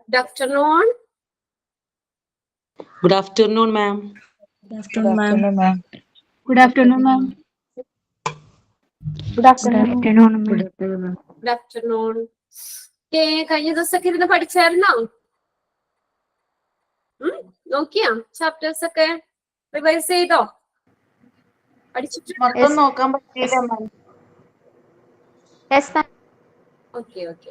Good afternoon. Good afternoon, ma'am. Good afternoon, ma'am. Good afternoon, ma'am. Good afternoon, ma'am. Good afternoon. Okay, കഴിഞ്ഞ ദിവസമൊക്കെ ഇരുന്ന് പഠിച്ചായിരുന്നോ? നോക്കിയാ chapters ഒക്കെ revise ചെയ്തോ? പഠിച്ചിട്ടുണ്ടോ? നോക്കാൻ പറ്റിയില്ല മാം. Yes, ma'am. Okay okay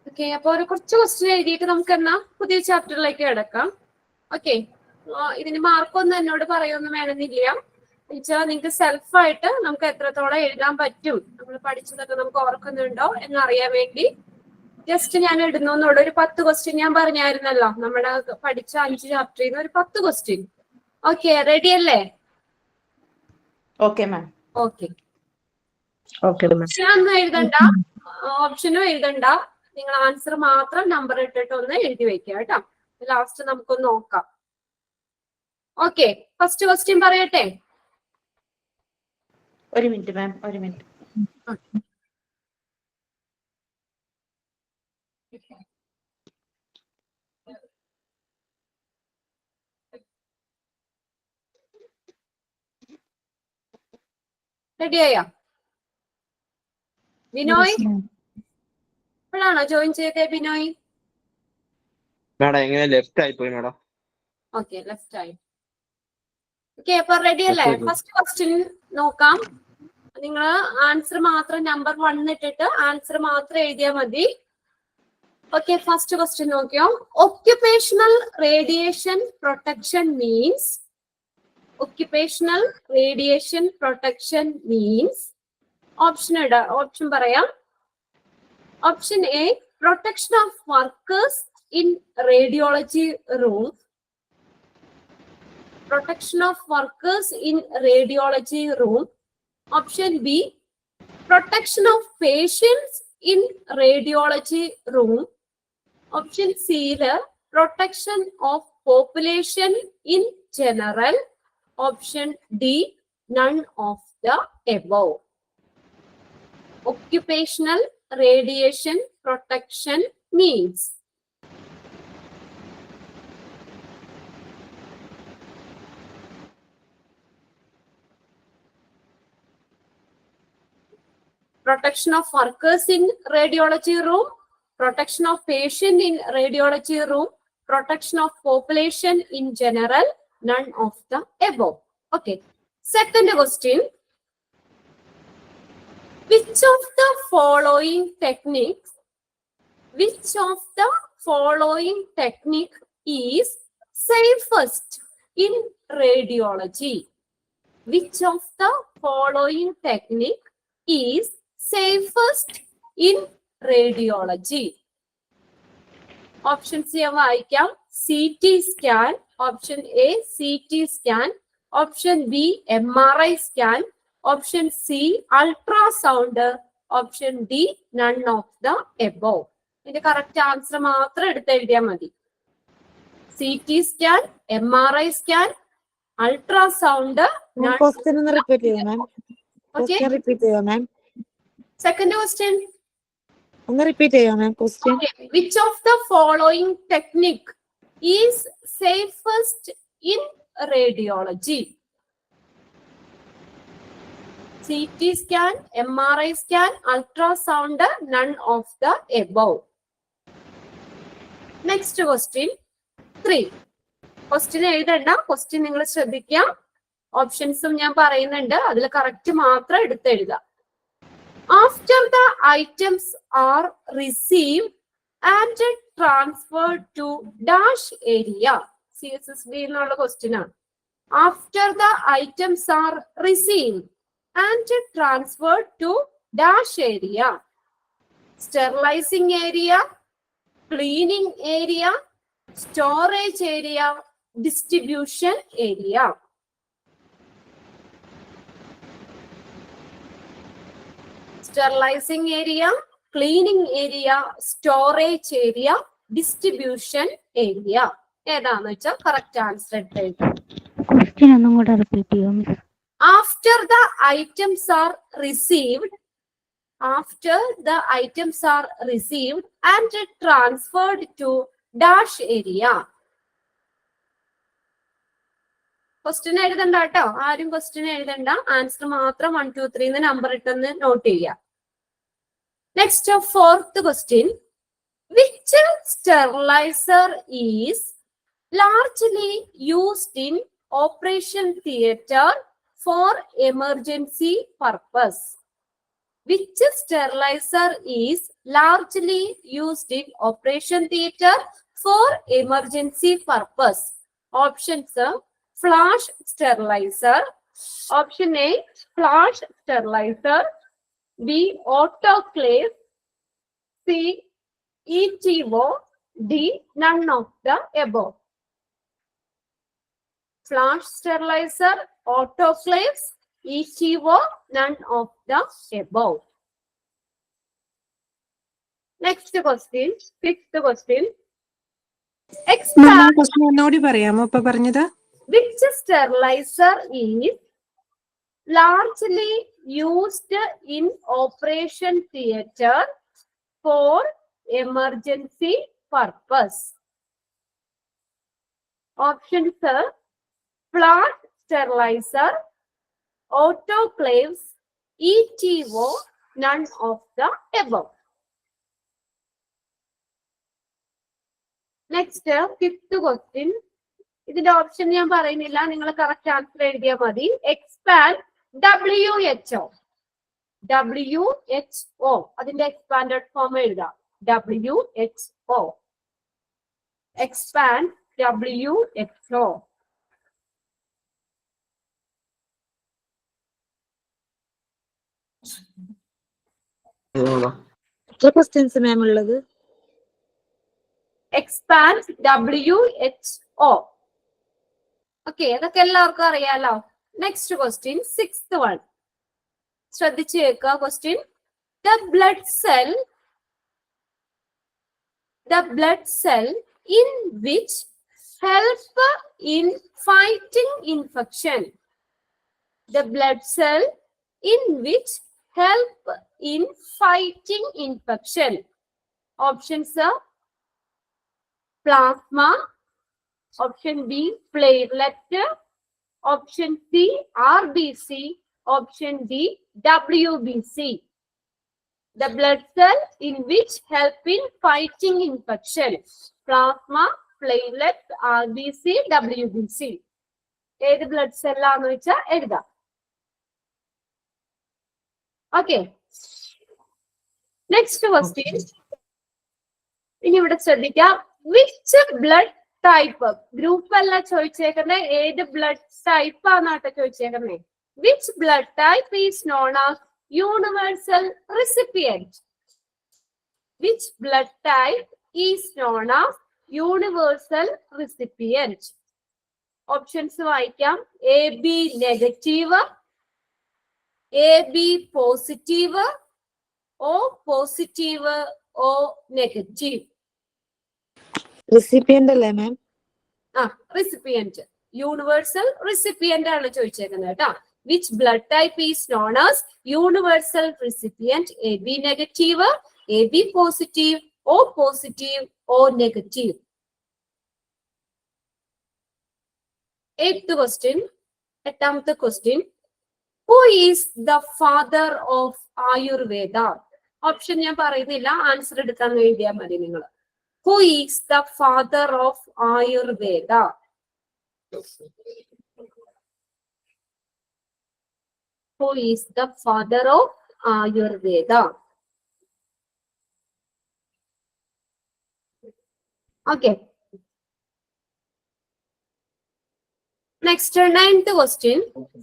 okay. അപ്പൊ ഒരു കുറച്ച് ക്വസ്റ്റ്യൻ എഴുതിയിട്ട് നമുക്ക് എന്നാ പുതിയ ചാപ്റ്ററിലേക്ക് കിടക്കാം. ഓക്കെ, ഇതിന് മാർക്കൊന്നും എന്നോട് പറയൊന്നും വേണമെന്നില്ല. എന്നുവെച്ചാൽ നിങ്ങൾക്ക് സെൽഫായിട്ട് നമുക്ക് എത്രത്തോളം എഴുതാൻ പറ്റും, നമ്മൾ പഠിച്ചതൊക്കെ നമുക്ക് ഓർക്കുന്നുണ്ടോ എന്നറിയാൻ വേണ്ടി ജസ്റ്റ് ഞാൻ ഇടുന്നുള്ളൂ. ഒരു 10 ക്വസ്റ്റ്യൻ ഞാൻ പറഞ്ഞായിരുന്നല്ലോ, നമ്മുടെ പഠിച്ച 5 ചാപ്റ്ററിൽ നിന്ന് ഒരു 10 ക്വസ്റ്റ്യൻ. ഓക്കെ, റെഡി അല്ലേ? Okay ma'am. Okay, Okay, ma'am. ഒന്നും എഴുതണ്ട, ഓപ്ഷനും എഴുതണ്ട. നിങ്ങൾ ആൻസർ മാത്രം നമ്പർ ഇട്ടിട്ട് ഒന്ന് എഴുതി വെക്കുക കേട്ടോ. ലാസ്റ്റ് നമുക്കൊന്ന് നോക്കാം. ഓക്കെ, ഫസ്റ്റ് ക്വസ്റ്റ്യൻ പറയട്ടെ. ഒരു മിനിറ്റ് മാം, ഒരു മിനിറ്റ്. റെഡിയായോ? ബിനോയ്, ഇപ്പോഴാണോ ജോയിൻ ചെയ്തേ ബിനോയ്? മാഡം എങ്ങനെ ലെഫ്റ്റ് ആയി പോയി മാഡം? ഓക്കെ, ലെഫ്റ്റ് ആയി. ഓക്കെ, അപ്പൊ റെഡി അല്ലേ? ഫസ്റ്റ് ക്വസ്റ്റ്യൻ നോക്കാം. നിങ്ങൾ ആൻസർ മാത്രം നമ്പർ 1 ഇട്ടിട്ട് ആൻസർ മാത്രം എഴുതിയാൽ മതി. ഓക്കെ, ഫസ്റ്റ് ക്വസ്റ്റ്യൻ നോക്കിയോ. Occupational radiation protection means. Occupational radiation protection means. Option പറയാം. Option A, protection of workers in radiology room. Protection of workers in radiology room. Option B, protection of patients in radiology room. Option C, protection of population in general. Option D, none of the above. Occupational radiation protection means. Protection of workers in radiology room, protection of patient in radiology room, protection of population in general, none of the above. Okay. Second question. Which of the following technique is safest in radiology? Which of the following technique is safest in radiology? Option C വായിക്കാം. CT scan. Option A, CT scan. Option B, MRI scan. Option C, ultrasound. Option D, none of the above. ഇതിന്റെ correct answer മാത്രം എടുത്ത് എഴുതിയാൽ മതി. CT scan, MRI scan, ultrasound. Question ഒന്ന് repeat ചെയ്യാം മാം. Question repeat ചെയ്യാം മാം. Second question. ഒന്ന് repeat ചെയ്യാം മാം question. Which of the following technique is safest in radiology? CT scan, MRI scan, ultrasound, none of the above. Next question 3. Question എഴുതണ്ട, question നിങ്ങൾ ശ്രദ്ധിക്കാം. ഓപ്ഷൻസും ഞാൻ പറയുന്നുണ്ട്, അതിൽ കറക്റ്റ് മാത്രം എടുത്ത് എഴുതുക. After the items are received and transferred to dash area. CSSB എന്നുള്ള question ആണ്. After the items are received and transferred to dash area. Sterilizing area, cleaning area, storage area, distribution area. Sterilizing area, cleaning area, storage area, distribution area. ഏതാന്ന് വെച്ചാൽ correct answer എടുത്ത് എഴുതാം. Question ഒന്നും കൂടെ repeat ചെയ്യോ miss? After the items are received and transferred to dash area. Question എഴുതണ്ട കേട്ടോ, ആരും ക്വസ്റ്റ്യൻ എഴുതണ്ട, ആൻസർ മാത്രം 1 2 3 നമ്പർ ഇട്ടെന്ന് നോട്ട് ചെയ്യുക. Next 4th question. Which sterilizer is largely used in operation theatre for emergency purpose? Which sterilizer is largely used in operation theatre for emergency purpose? Options: flash sterilizer. Option A, flash sterilizer. B, autoclave. C, ETO. D, none of the above. Flash sterilizer, autoclaves, ETO, none of the above. Next question, 5th question. Expand. Question ഒന്നുകൂടി പറയാമോ ഇപ്പൊ പറഞ്ഞത്? Which sterilizer is largely used in operation theatre for emergency purpose? Options are flash sterilizer, autoclaves, ETO, none of the above. Next, 5th question. ഇതിന്റെ option ഞാൻ പറയുന്നില്ല, നിങ്ങൾ correct answer എഴുതിയാൽ മതി. Expand WHO. WHO അതിന്റെ എക്സ്പാൻഡഡ് ഫോം എഴുതാം. WHO. Expand WHO. എത്ര questions മാം ഉള്ളത്? Expand WHO. ഓക്കെ, അതൊക്കെ എല്ലാവർക്കും അറിയാലോ. Next question 6th one. ശ്രദ്ധിച്ചു കേൾക്കുക question. The blood cell in which help in fighting infection. The blood cell in which help in fighting infection. Options are plasma. Option B, platelet. Option C, RBC. Option D, WBC. The blood cell in which help in fighting infection. Plasma, platelet, RBC, WBC. ഏത് blood സെല്ലാന്ന് വെച്ചാൽ എഴുതാം. Okay, next question. ഇനി ഇവിടെ ശ്രദ്ധിക്കാം. Which blood type, group അല്ല ചോദിച്ചേക്കുന്നത്, ഏത് blood type ആണെന്നാട്ടോ ചോദിച്ചേക്കുന്നത്. Which blood type is known as universal recipient? Which blood type is known as universal recipient? Options വായിക്കാം. AB negative, AB positive, O positive, O negative. Recipient അല്ലേ ma'am? Recipient, universal recipient ആണ് ചോദിച്ചേക്കുന്നത് കേട്ടോ. Which blood type is known as universal recipient? AB negative, AB positive, O positive, O negative. 8th question. 8th question. Who is the father of Ayurveda? Option ഞാൻ പറയുന്നില്ല, answer എടുക്കാൻ എഴുതിയാൽ മതി നിങ്ങൾ. Who is the father of Ayurveda? Who is the father of Ayurveda? Okay. Next, 9th question,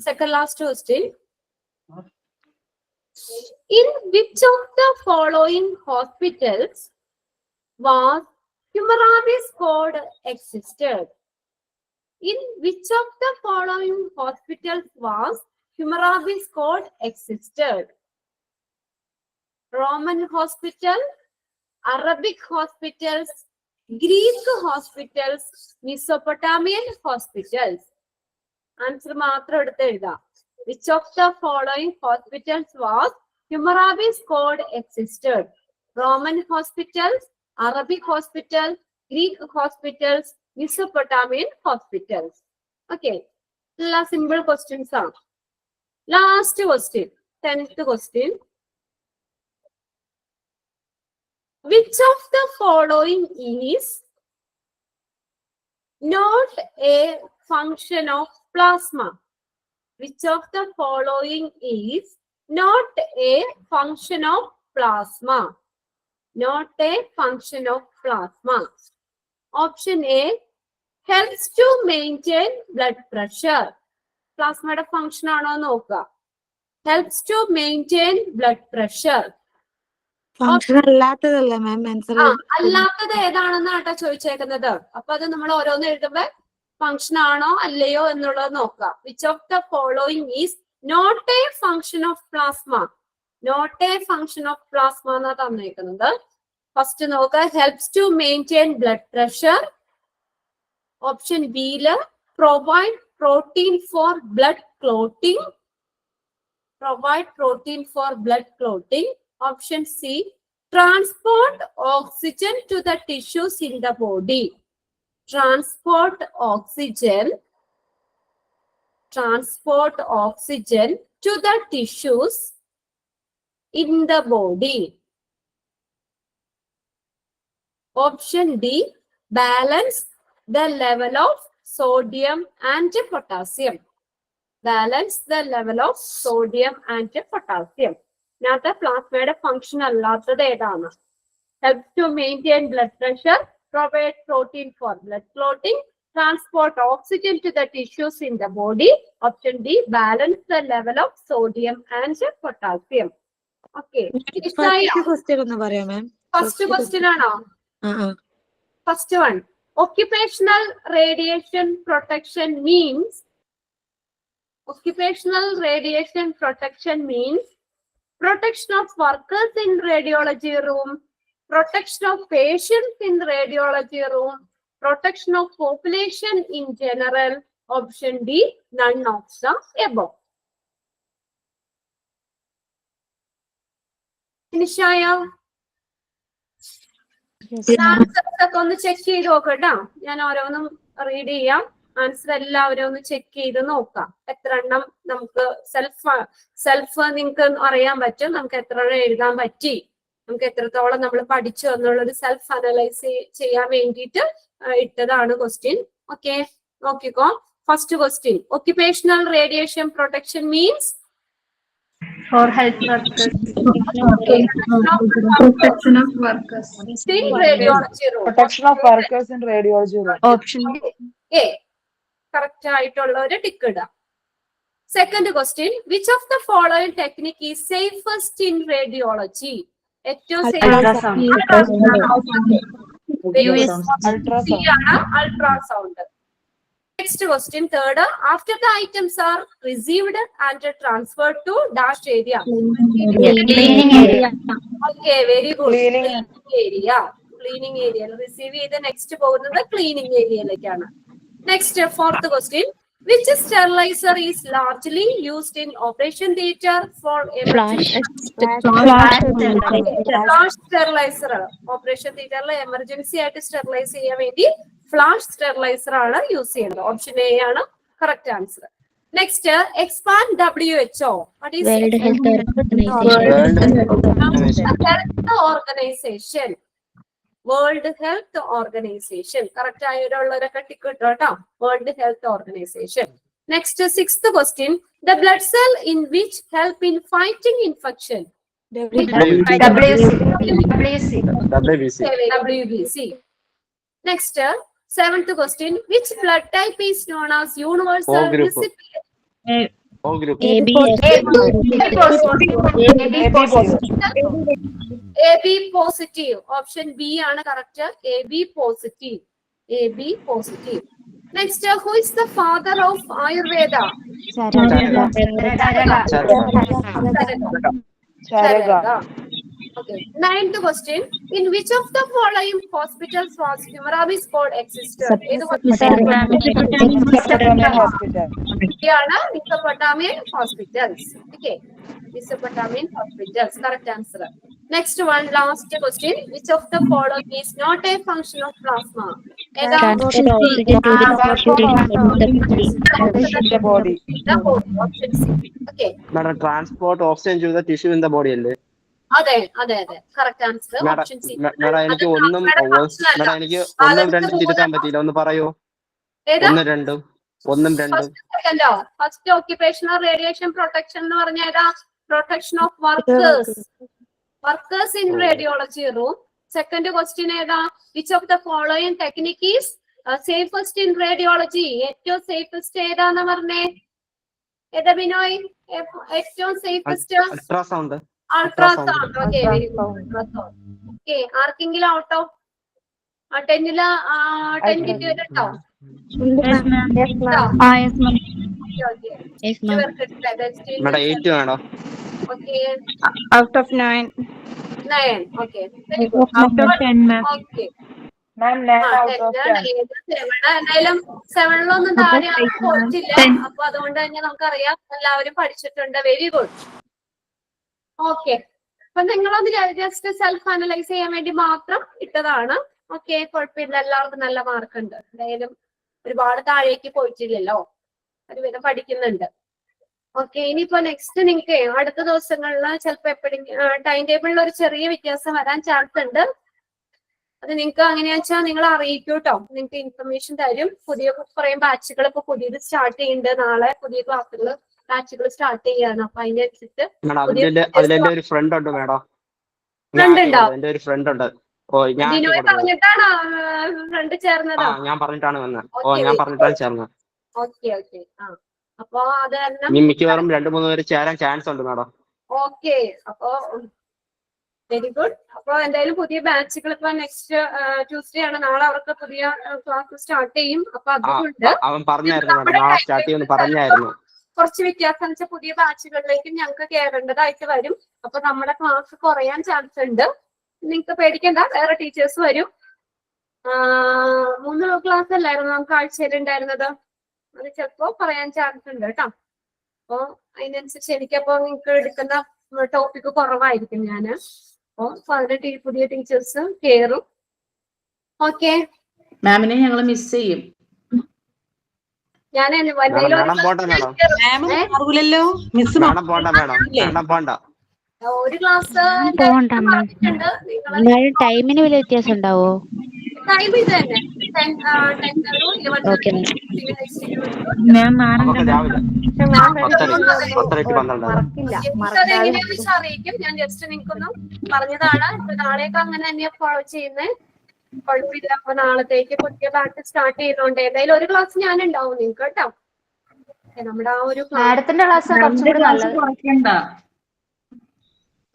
second last question. In which of the following hospitals was Hammurabi's code existed? In which of the following hospitals was Hammurabi's code existed? Roman hospital, Arabic hospitals, Greek hospitals, Mesopotamian hospitals. Answer മാത്രം എടുത്ത് എഴുതാം. Which of the following hospitals was Hammurabi's code existed? Roman hospitals, Arabic hospitals, Greek hospitals, Mesopotamian hospitals. Okay. Simple questions are. Last question, 10th question. Which of the following is not a function of plasma? Which of the following is not a function of plasma? Not a function of plasma. Option A, helps to maintain blood pressure. Plasma function ആണോ നോക്കുക. Helps to maintain blood pressure. Function അല്ലാത്തതല്ലേ ma'am answer? അല്ലാത്തത് ഏതാണെന്ന് ആട്ടോ ചോദിച്ചേക്കുന്നത്. അപ്പൊ അത് നമ്മൾ ഓരോന്ന് എഴുതുമ്പോ ഫംഗ്ഷൻ ആണോ അല്ലയോ എന്നുള്ളത് നോക്കുക. Which of the following is not a function of plasma. Not a function of plasma എന്നാ തന്നേക്കുന്നത്. ഫസ്റ്റ് നോക്കുക, helps to maintain blood pressure. Option ബിയില് provide protein for blood clotting. Provide protein for blood clotting. Option C, transport oxygen to the tissues in the body. Transport oxygen to the tissues in the body. Option D, balance the level of sodium and potassium. Balance the level of sodium and potassium. ഇതിനകത്ത് പ്ലാസ്മയുടെ function അല്ലാത്തത് ഏതാണ്? Help to maintain blood pressure, provide protein for blood clotting, transport oxygen to the tissues in the body. Option D, balance the level of sodium and potassium. Okay, question ഒന്ന് പറയാം ma'am. First question ആണോ? First one, occupational radiation protection means. Occupational radiation protection means protection of workers in radiology room, protection of patients in radiology room, protection of population in general. Option D, none of the above. ഫിനിഷായ? Answers ഒക്കെ ഒന്ന് check ചെയ്ത് നോക്കട്ടോ. ഞാൻ ഓരോന്നും read ചെയ്യാം. Answer എല്ലാവരും ഒന്ന് ചെക്ക് ചെയ്ത് നോക്കാം. എത്ര എണ്ണം നമുക്ക് സെൽഫ് നിങ്ങൾക്ക് അറിയാൻ പറ്റും. നമുക്ക് എത്ര എണ്ണം എഴുതാൻ പറ്റി, നമുക്ക് എത്രത്തോളം നമ്മൾ പഠിച്ചു എന്നുള്ളൊരു സെൽഫ് അനലൈസ് ചെയ്യാൻ വേണ്ടിയിട്ട് ഇട്ടതാണ് ക്വസ്റ്റ്യൻ. ഓക്കെ, നോക്കിക്കോ. First question, occupational radiation protection means For health workers. Protection of workers. in radiology room. Protection of workers in radiology room. Option A, correct ആയിട്ടുള്ള ഒരു ടിക്ക് ഇടാം. Second question, which of the following technique is safest in radiology? ഏറ്റവും ultrasound. Next question, third, after the items are received and transferred to dash area. Okay, very good. Cleaning area receive ചെയ്ത് next പോകുന്നത് cleaning ഏരിയയിലേക്കാണ്. Next, fourth question, which sterilizer is largely used in operation theatre for emergency? Flash sterilizer. Operation theatre le emergency ആയിട്ട് sterilize ചെയ്യാൻ വേണ്ടി flash sterilizer ആണ് use ചെയ്യുന്നത്. Option A ആണ് correct answer. Next, expand WHO. What is World Health Organization? World Health Organization. Correct ആയിട്ടുള്ളവരൊക്കെ tick ഇട്ടോ കേട്ടോ. World Health Organization. Next, sixth question, the blood cell in which help in fighting infection? WBC. Next, seventh question, which blood type is known as universal recipient? O group. AB positive. Option B ആണ് correct. AB positive. AB positive. Next, who is the father of Ayurveda? Charaka. Okay. 9th question. In which of the following hospitals was Hammurabi's code existed? ഏത് Mesopotamian hospital. hospital? Mesopotamian hospitals. Okay. Mesopotamian hospitals. Correct answer. Next one, last question. Which of the following is not a function of plasma? ഏതാ? Transfer of oxygen to the The body. The body. Option C. Okay. Madam transport oxygen to the tissue in the body അല്ലേ? അതെ. Correct answer. Madam option C. Madam എനിക്ക് ഒന്നും രണ്ടും തിരുത്താൻ പറ്റിയില്ല, ഒന്ന് പറയൂ. ഒന്നും രണ്ടും ഫസ്റ്റ് ഓക്യുപേഷണൽ റേഡിയേഷൻ പ്രൊട്ടക്ഷൻ എന്ന് പറഞ്ഞ ഏതാ? Protection of workers in radiology room. Second question ഏതാ? Which of the following technique is safest in radiology? ഏറ്റവും സേഫസ്റ്റ് ഏതാന്ന് പറഞ്ഞേ? ഏതാ ബിനോയ്? ഏറ്റവും safest ultrasound. Ultrasound. Okay, very good. Okay, ആർക്കെങ്കിലും ഔട്ട് ഓഫ് 10 കിട്ടി വരട്ടോ? മാഡം 8 വേണോ? Okay, out of 9. 9. Okay, very good. Out of 10, ma'am. Okay, Ma'am, 9 out of 10. എന്തായാലും 7ലൊന്നും താഴെ പോയിട്ടില്ല. അപ്പൊ അതുകൊണ്ട് തന്നെ നമുക്കറിയാം എല്ലാവരും പഠിച്ചിട്ടുണ്ട്. Very good. ഓക്കെ, അപ്പൊ നിങ്ങളൊന്ന് ജസ്റ്റ് സെൽഫ് അനലൈസ് ചെയ്യാൻ വേണ്ടി മാത്രം ഇട്ടതാണ്. ഓക്കെ, കുഴപ്പമില്ല, എല്ലാവർക്കും നല്ല മാർക്ക് ഉണ്ട്. എന്തായാലും ഒരുപാട് താഴേക്ക് പോയിട്ടില്ലല്ലോ, ഒരുവിധം പഠിക്കുന്നുണ്ട്. ഓക്കെ, ഇനിയിപ്പോ നെക്സ്റ്റ് നിങ്ങൾക്ക് അടുത്ത ദിവസങ്ങളിൽ ചിലപ്പോ എപ്പോഴെങ്കിലും ടൈം ടേബിളിൽ ഒരു ചെറിയ വ്യത്യാസം വരാൻ ചാൻസ് ഉണ്ട്. അത് നിങ്ങൾക്ക് അങ്ങനെയാ വെച്ചാൽ നിങ്ങൾ അറിയിക്കൂ കേട്ടോ. നിങ്ങൾക്ക് ഇൻഫർമേഷൻ തരും. പുതിയ കുറെ ബാച്ചുകൾ ഇപ്പൊ പുതിയത് സ്റ്റാർട്ട് ചെയ്യുന്നുണ്ട്. നാളെ പുതിയ ക്ലാസ്സുകൾ ബാച്ചുകൾ സ്റ്റാർട്ട് ചെയ്യാണ്. അപ്പൊ അതിനനുസരിച്ച് അതിലെന്റെ ഒരു ഫ്രണ്ട് ഉണ്ട് മാഡം. ഫ്രണ്ട് ഉണ്ടോ? എന്റെ ഒരു ഫ്രണ്ട് ഉണ്ട്. ജിനോയ് പറഞ്ഞിട്ടാണോ ഫ്രണ്ട് ചേർന്നത്? ഞാൻ പറഞ്ഞിട്ടാണ് വന്നത്. ഞാൻ പറഞ്ഞിട്ടാണ് ചേർന്നത്. Okay okay. അപ്പൊ അത് കാരണം മിക്കവാറും 2-3 പേര് ചേരാൻ ചാൻസ് ഉണ്ട് മാഡം. ഓക്കെ, അപ്പൊ വെരി ഗുഡ്. അപ്പൊ എന്തായാലും പുതിയ ബാച്ചുകൾ ഇപ്പൊ നെക്സ്റ്റ് ട്യൂസ്ഡേ ആണ്. നാളെ അവർക്ക് പുതിയ ക്ലാസ് സ്റ്റാർട്ട് ചെയ്യും. അപ്പൊ അതുകൊണ്ട് അവൻ പറഞ്ഞായിരുന്നു മാഡം, നാളെ സ്റ്റാർട്ട് ചെയ്യുമെന്ന് പറഞ്ഞായിരുന്നു. കുറച്ച് വ്യത്യാസം വെച്ചാൽ പുതിയ ബാച്ചുകളിലേക്ക് ഞങ്ങൾക്ക് കയറേണ്ടതായിട്ട് വരും. അപ്പൊ നമ്മുടെ ക്ലാസ് കുറയാൻ ചാൻസ് ഉണ്ട്. നിങ്ങൾക്ക് പേടിക്കണ്ട, വേറെ ടീച്ചേഴ്സ് വരും. 3 ക്ലാസ് അല്ലായിരുന്നു നമുക്ക് ആഴ്ചയിൽ ഉണ്ടായിരുന്നത്. അത് ചിലപ്പോ പറയാൻ ചാൻസ് ഉണ്ട് കേട്ടോ. അപ്പൊ അതിനനുസരിച്ച് എനിക്കപ്പോ നിങ്ങൾക്ക് എടുക്കുന്ന ടോപ്പിക് കുറവായിരിക്കും. ഞാന് അപ്പൊ അതിന് പുതിയ ടീച്ചേഴ്സ് കയറും. ഓക്കെ, മാമിനെ ഞങ്ങൾ മിസ് ചെയ്യും. ഞാൻ ഒരു ക്ലാസ് ടൈമിന് വലിയ വ്യത്യാസം ഉണ്ടാവോ? ടൈം ഇത് തന്നെ 10 to 11. ഓക്കെ എങ്ങനെയാണെന്ന് അറിയിക്കും. ഞാൻ ജസ്റ്റ് നിങ്ങൾക്കൊന്നും പറഞ്ഞതാണ്. ഇപ്പൊ നാളെയൊക്കെ അങ്ങനെ തന്നെയാ ഫോളോ ചെയ്യുന്നത്. കുഴപ്പമില്ല. അപ്പൊ നാളത്തേക്ക് പുതിയ ബാച്ച് സ്റ്റാർട്ട് ചെയ്തോണ്ട് എന്തായാലും ഒരു ക്ലാസ് ഞാൻ ഉണ്ടാവും നിങ്ങൾക്ക് കേട്ടോ. നമ്മുടെ ആ ഒരു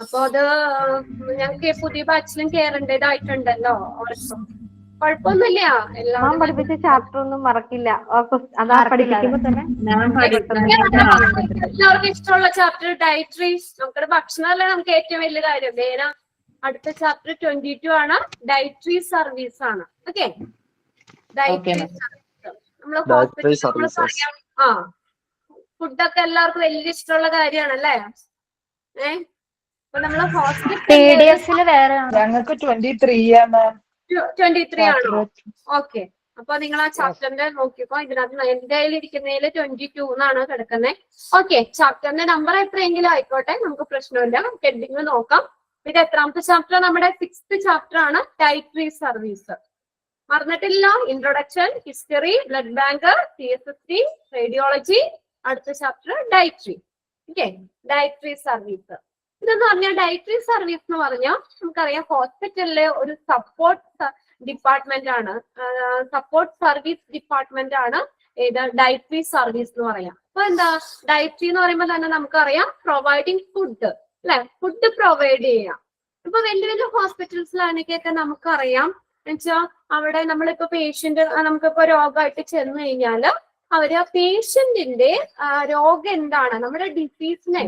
അപ്പൊ അത് ഞങ്ങൾക്ക് പുതിയ ബാച്ചിലും കയറേണ്ടതായിട്ടുണ്ടല്ലോ. അവർക്കും കുഴപ്പമൊന്നുമില്ല. എല്ലാം പഠിപ്പിച്ച ചാപ്റ്റർ ഒന്നും മറക്കില്ല. അതാ പഠിപ്പിക്കുമ്പോ തന്നെ എല്ലാവർക്കും ഇഷ്ടമുള്ള ചാപ്റ്റർ ഡയറ്ററീസ്. നമ്മുടെ ഭക്ഷണമല്ലേ നമുക്ക് ഏറ്റവും വലിയ കാര്യം. വേറെ അടുത്ത ചാപ്റ്റർ 22 ആണ്. ഡയറ്ററി സർവീസ് ആണ്. ഓക്കെ, ഡയറ്ററി സർവീസ് നമ്മള് ഹോസ്പിറ്റലിൽ ഫുഡൊക്കെ എല്ലാവർക്കും വലിയ ഇഷ്ടമുള്ള കാര്യമാണല്ലേ? അപ്പൊ നമ്മള് ഹോസ്പിറ്റലിൽ വേറെ ഞങ്ങൾക്ക് 23 ആണോ? ഓക്കെ, അപ്പൊ നിങ്ങൾ ആ ചാപ്റ്ററിന്റെ നോക്കിയപ്പോ ഇതിനകത്ത് എന്റെ കയ്യിൽ ഇരിക്കുന്നതിൽ 22 എന്നാണ് കിടക്കുന്നത്. ഓക്കെ, ചാപ്റ്ററിന്റെ നമ്പർ എത്രയെങ്കിലും ആയിക്കോട്ടെ, നമുക്ക് പ്രശ്നമില്ല. ഹെഡിങ് നോക്കാം. ഇത് എത്രാമത്തെ ചാപ്റ്റർ? നമ്മുടെ 6th ചാപ്റ്റർ ആണ് ഡയറ്ററി സർവീസ്. മറന്നിട്ടില്ല. Introduction, history, blood bank, CSST, radiology. അടുത്ത chapter dietary. Okay, dietary service. ഇതെന്ന് പറഞ്ഞാൽ ഡയറ്ററി സർവീസ് എന്ന് പറഞ്ഞാൽ നമുക്കറിയാം ഹോസ്പിറ്റലിലെ ഒരു സപ്പോർട്ട് ഡിപ്പാർട്ട്മെന്റ് ആണ്. സപ്പോർട്ട് സർവീസ് ഡിപ്പാർട്ട്മെന്റ് ആണ് ഏത് ഡയറ്ററി സർവീസ് എന്ന് പറയാം. അപ്പൊ എന്താ ഡയറ്ററി എന്ന് പറയുമ്പോൾ തന്നെ നമുക്കറിയാം പ്രൊവൈഡിങ് ഫുഡ് അല്ലെ? ഫുഡ് പ്രൊവൈഡ് ചെയ്യാം. ഇപ്പൊ വലിയ വലിയ ഹോസ്പിറ്റൽസിലാണെങ്കിലൊക്കെ നമുക്കറിയാം എന്നുവെച്ചാൽ അവിടെ നമ്മളിപ്പോ പേഷ്യന്റ് നമുക്കിപ്പോ രോഗമായിട്ട് ചെന്ന് കഴിഞ്ഞാല് അവര് ആ പേഷ്യന്റിന്റെ രോഗം എന്താണ്, നമ്മുടെ ഡിസീസിനെ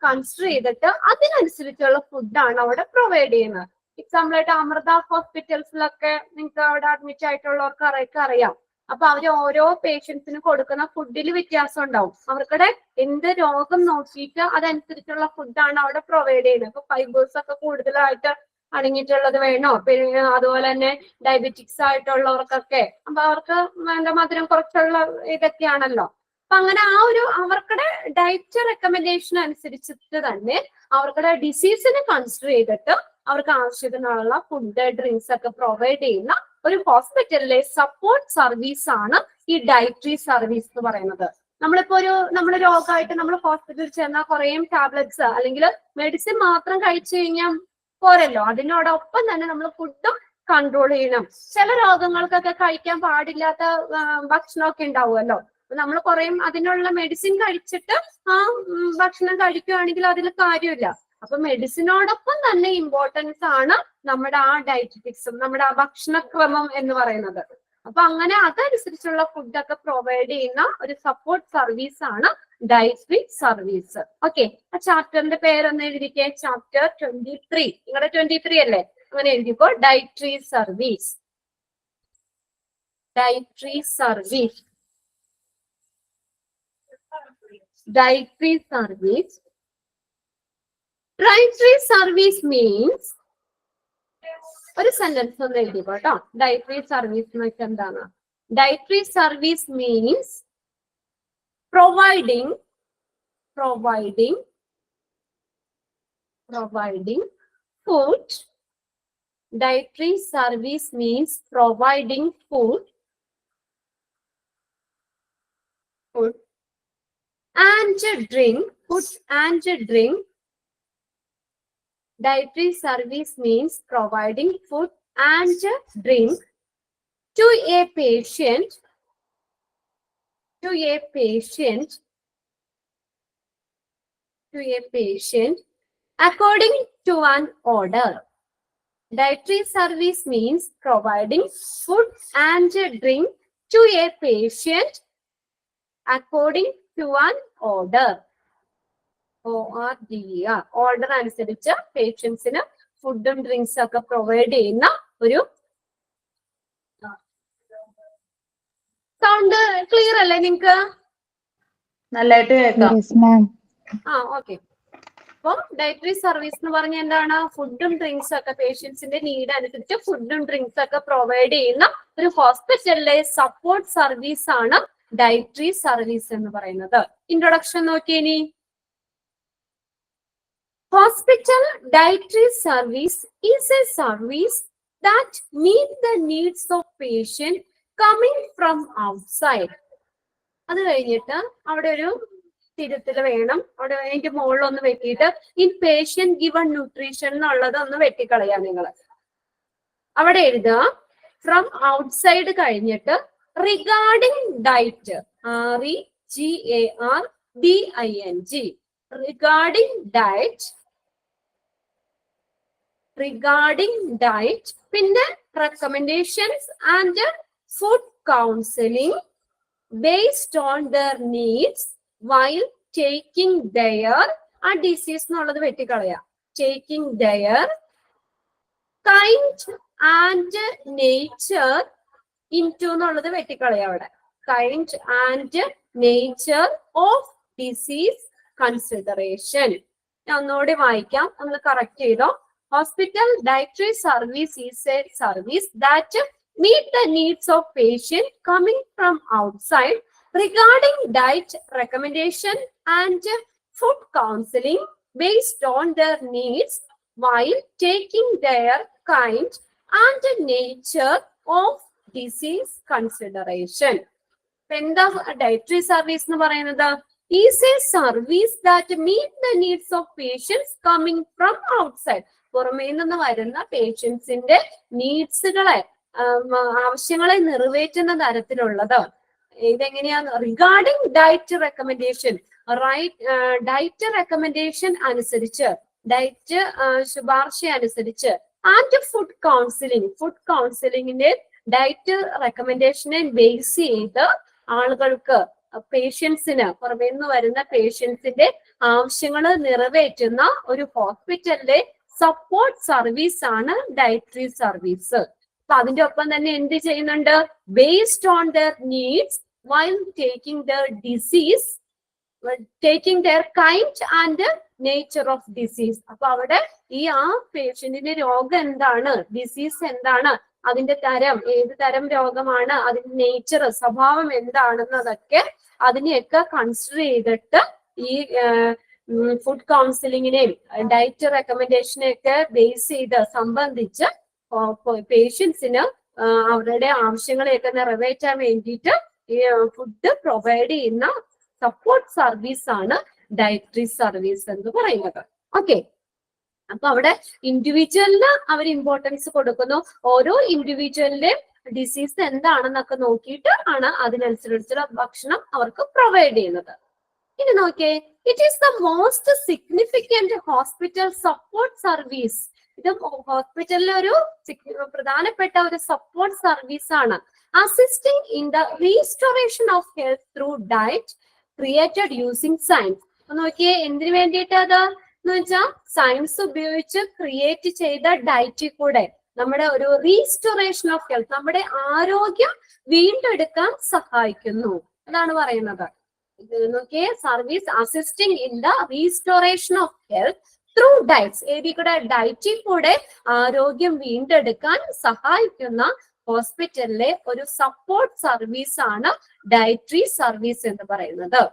കൺസിഡർ ചെയ്തിട്ട് അതിനനുസരിച്ചുള്ള ഫുഡാണ് അവിടെ പ്രൊവൈഡ് ചെയ്യുന്നത്. എക്സാമ്പിൾ ആയിട്ട് അമൃത ഹോസ്പിറ്റൽസിലൊക്കെ നിങ്ങൾക്ക് അവിടെ അഡ്മിറ്റ് ആയിട്ടുള്ളവർക്ക് അറിയാം. അപ്പൊ അവര് ഓരോ പേഷ്യൻസിന് കൊടുക്കുന്ന ഫുഡിൽ വ്യത്യാസം ഉണ്ടാവും. അവർക്കടെ എന്ത് രോഗം നോക്കിയിട്ട് അതനുസരിച്ചുള്ള ഫുഡാണ് അവിടെ പ്രൊവൈഡ് ചെയ്യുന്നത്. ഇപ്പൊ ഫൈബേഴ്സ് ഒക്കെ കൂടുതലായിട്ട് അടങ്ങിയിട്ടുള്ളത് വേണോ, പിന്നെ അതുപോലെ തന്നെ ഡയബറ്റിക്സ് ആയിട്ടുള്ളവർക്കൊക്കെ അപ്പൊ അവർക്ക് വേണ്ട മധുരം കുറച്ചുള്ള ഇതൊക്കെയാണല്ലോ. അപ്പൊ അങ്ങനെ ആ ഒരു അവർക്കടെ ഡയറ്റ് റെക്കമെൻഡേഷൻ അനുസരിച്ചിട്ട് തന്നെ അവർക്കടെ ഡിസീസിനെ കൺസിഡർ ചെയ്തിട്ട് അവർക്ക് ആവശ്യത്തിനുള്ള ഫുഡ് ഡ്രിങ്ക്സ് ഒക്കെ പ്രൊവൈഡ് ചെയ്യുന്ന ഒരു ഹോസ്പിറ്റലിലെ സപ്പോർട്ട് സർവീസ് ആണ് ഈ ഡയറ്ററി സർവീസ് എന്ന് പറയുന്നത്. നമ്മളിപ്പോ നമ്മുടെ രോഗമായിട്ട് നമ്മൾ ഹോസ്പിറ്റലിൽ ചെന്നാൽ കുറേ ടാബ്ലറ്റ്സ് അല്ലെങ്കിൽ മെഡിസിൻ മാത്രം കഴിച്ചു കഴിഞ്ഞാൽ പോരല്ലോ, അതിനോടൊപ്പം തന്നെ നമ്മൾ ഫുഡും കൺട്രോൾ ചെയ്യണം. ചില രോഗങ്ങൾക്കൊക്കെ കഴിക്കാൻ പാടില്ലാത്ത ഭക്ഷണമൊക്കെ ഉണ്ടാവുമല്ലോ. നമ്മൾ കുറേ അതിനുള്ള മെഡിസിൻ കഴിച്ചിട്ട് ആ ഭക്ഷണം കഴിക്കുകയാണെങ്കിൽ അതിൽ കാര്യമില്ല. അപ്പൊ മെഡിസിനോടൊപ്പം തന്നെ ഇമ്പോർട്ടൻസ് ആണ് നമ്മുടെ ആ ഡയറ്ററ്റിക്സും നമ്മുടെ ആ ഭക്ഷണക്രമം എന്ന് പറയുന്നത്. അപ്പൊ അങ്ങനെ അതനുസരിച്ചുള്ള ഫുഡൊക്കെ പ്രൊവൈഡ് ചെയ്യുന്ന ഒരു സപ്പോർട്ട് സർവീസ് ആണ് ഡയറ്ററി സർവീസ്. ഓക്കെ, ആ ചാപ്റ്ററിന്റെ പേരൊന്ന് എഴുതിക്കേ. ചാപ്റ്റർ 23. നിങ്ങളുടെ 23 അല്ലേ? അങ്ങനെ എഴുതിക്കോ. Dietary service. Dietary service. Dietary service. Dietary service means ഒരു സെന്റൻസ് ഒന്ന് എഴുതിക്കോ കേട്ടോ. ഡയറ്ററി സർവീസ് എന്ന് വെച്ചാൽ എന്താണ്? Dietary service means providing food. Dietary service means providing food and drink. Dietary service means providing food and drink to a patient according to an order. Dietary service means providing food and drink to a patient according to an order. ORDER. Order അനുസരിച്ച് പേഷ്യൻസിന് ഫുഡും ഡ്രിങ്ക്സും ഒക്കെ provide ചെയ്യുന്ന ഒരു sound. Clear അല്ലേ നിങ്ങക്ക്? നല്ലതായിട്ട് കേൾക്കാം. ഓക്കെ. അപ്പൊ ഡയറ്ററി സർവീസ് എന്ന് പറഞ്ഞ എന്താണ്? ഫുഡും ഡ്രിങ്ക്സും ഒക്കെ പേഷ്യൻസിന്റെ നീഡ് അനുസരിച്ച് ഫുഡും ഡ്രിങ്ക്സും ഒക്കെ പ്രൊവൈഡ് ചെയ്യുന്ന ഒരു ഹോസ്പിറ്റലിലെ സപ്പോർട്ട് സർവീസ് ആണ് ഡയറ്ററി സർവീസ് എന്ന് പറയുന്നത്. ഇൻട്രൊഡക്ഷൻ നോക്കിയേ. Hospital dietary service is a service that meets the needs of patient coming from outside. അത് കഴിഞ്ഞിട്ട് അവിടെ ഒരു തിരുത്തൽ വേണം. അവിടെ അതിന്റെ മുകളിൽ ഒന്ന് വെട്ടിയിട്ട് ഇൻ പേഷ്യന്റ് ഗിവൺ ന്യൂട്രീഷൻ എന്നുള്ളത് ഒന്ന് വെട്ടിക്കളയാ നിങ്ങൾ. അവിടെ എഴുതുക ഫ്രം ഔട്ട്സൈഡ് കഴിഞ്ഞിട്ട് regarding diet. REGARDING. Regarding diet, പിന്നെ recommendations and food counseling based on their needs while taking their disease എന്നുള്ളത് വെട്ടിക്കളയാ. Taking their kind and nature into എന്നുള്ളത് വെട്ടിക്കളയാ. അവിടെ kind and nature of disease consideration. ഞാൻ ഒന്നുകൂടി വായിക്കാം, നമ്മൾ correct ചെയ്തോ. Hospital dietary service is a service that meet the needs of patient coming from outside regarding diet recommendation and food counseling based on their needs while taking their kind and nature of disease consideration. എന്താ dietary service എന്ന് പറയുന്നത്? is a service that meet the needs of patients coming from outside. പുറമേ നിന്ന് വരുന്ന പേഷ്യൻസിന്റെ നീഡ്സുകളെ, ആവശ്യങ്ങളെ നിറവേറ്റുന്ന തരത്തിലുള്ളത്. ഇതെങ്ങനെയാണ്? Regarding diet recommendation. Diet recommendation അനുസരിച്ച്, ഡയറ്റ് ശുപാർശ അനുസരിച്ച്, ആൻഡ് ഫുഡ് കൗൺസിലിംഗിന്റെ ഡയറ്റ് റെക്കമെൻഡേഷനെ ബേസ് ചെയ്ത് ആളുകൾക്ക് പേഷ്യൻസിന് പുറമേ നിന്ന് വരുന്ന പേഷ്യൻസിന്റെ ആവശ്യങ്ങൾ നിറവേറ്റുന്ന ഒരു ഹോസ്പിറ്റലിലെ സപ്പോർട്ട് സർവീസ് ആണ് ഡയറ്ററി സർവീസ്. അപ്പൊ അതിന്റെ ഒപ്പം തന്നെ എന്ത് ചെയ്യുന്നുണ്ട്? Based on there needs while taking there disease, taking there kind and nature of disease. അപ്പൊ അവിടെ ഈ ആ പേഷ്യന്റിന്റെ രോഗം എന്താണ്, ഡിസീസ് എന്താണ്, അതിന്റെ തരം, ഏത് തരം രോഗമാണ്, അതിന്റെ നേച്ചർ, സ്വഭാവം എന്താണെന്നതൊക്കെ അതിനെയൊക്കെ കൺസിഡർ ചെയ്തിട്ട് ഈ ഫുഡ് കൗൺസിലിങ്ങിനെയും ഡയറ്റ് റെക്കമെൻഡേഷനെയൊക്കെ ബേസ് ചെയ്ത് സംബന്ധിച്ച് പേഷ്യൻസിന് അവരുടെ ആവശ്യങ്ങളെയൊക്കെ നിറവേറ്റാൻ വേണ്ടിയിട്ട് ഈ ഫുഡ് പ്രൊവൈഡ് ചെയ്യുന്ന സപ്പോർട്ട് സർവീസ് ആണ് ഡയറ്ററി സർവീസ് എന്ന് പറയുന്നത്. ഓക്കെ, അപ്പൊ അവിടെ ഇൻഡിവിജ്വലിന് അവർ ഇമ്പോർട്ടൻസ് കൊടുക്കുന്നു. ഓരോ ഇൻഡിവിജ്വലിന്റെയും ഡിസീസ് എന്താണെന്നൊക്കെ നോക്കിയിട്ട് ആണ് അതിനനുസരിച്ചുള്ള ഭക്ഷണം അവർക്ക് പ്രൊവൈഡ് ചെയ്യുന്നത്. ഇനി നോക്കിയേ, it is the most significant hospital support service. ഇത് ഹോസ്പിറ്റലിലെ ഒരു പ്രധാനപ്പെട്ട ഒരു സപ്പോർട്ട് സർവീസ് ആണ്. Assisting in the restoration of health through diet created using science. നോക്കിയേ, എന്തിനു വേണ്ടിയിട്ടത് എന്ന് വെച്ചാൽ സയൻസ് ഉപയോഗിച്ച് ക്രിയേറ്റ് ചെയ്ത ഡയറ്റിൽ കൂടെ നമ്മുടെ ഒരു റീസ്റ്റോറേഷൻ ഓഫ് ഹെൽത്ത്, നമ്മുടെ ആരോഗ്യം വീണ്ടെടുക്കാൻ സഹായിക്കുന്നു എന്നാണ് പറയുന്നത്. നോക്കിയേ, service assisting in the restoration of health through diets. ഏതി കൂടെ? ഡയറ്റിൽ കൂടെ ആരോഗ്യം വീണ്ടെടുക്കാൻ സഹായിക്കുന്ന ഹോസ്പിറ്റലിലെ ഒരു സപ്പോർട്ട് സർവീസ് ആണ് ഡയറ്ററി സർവീസ് എന്ന് പറയുന്നത്.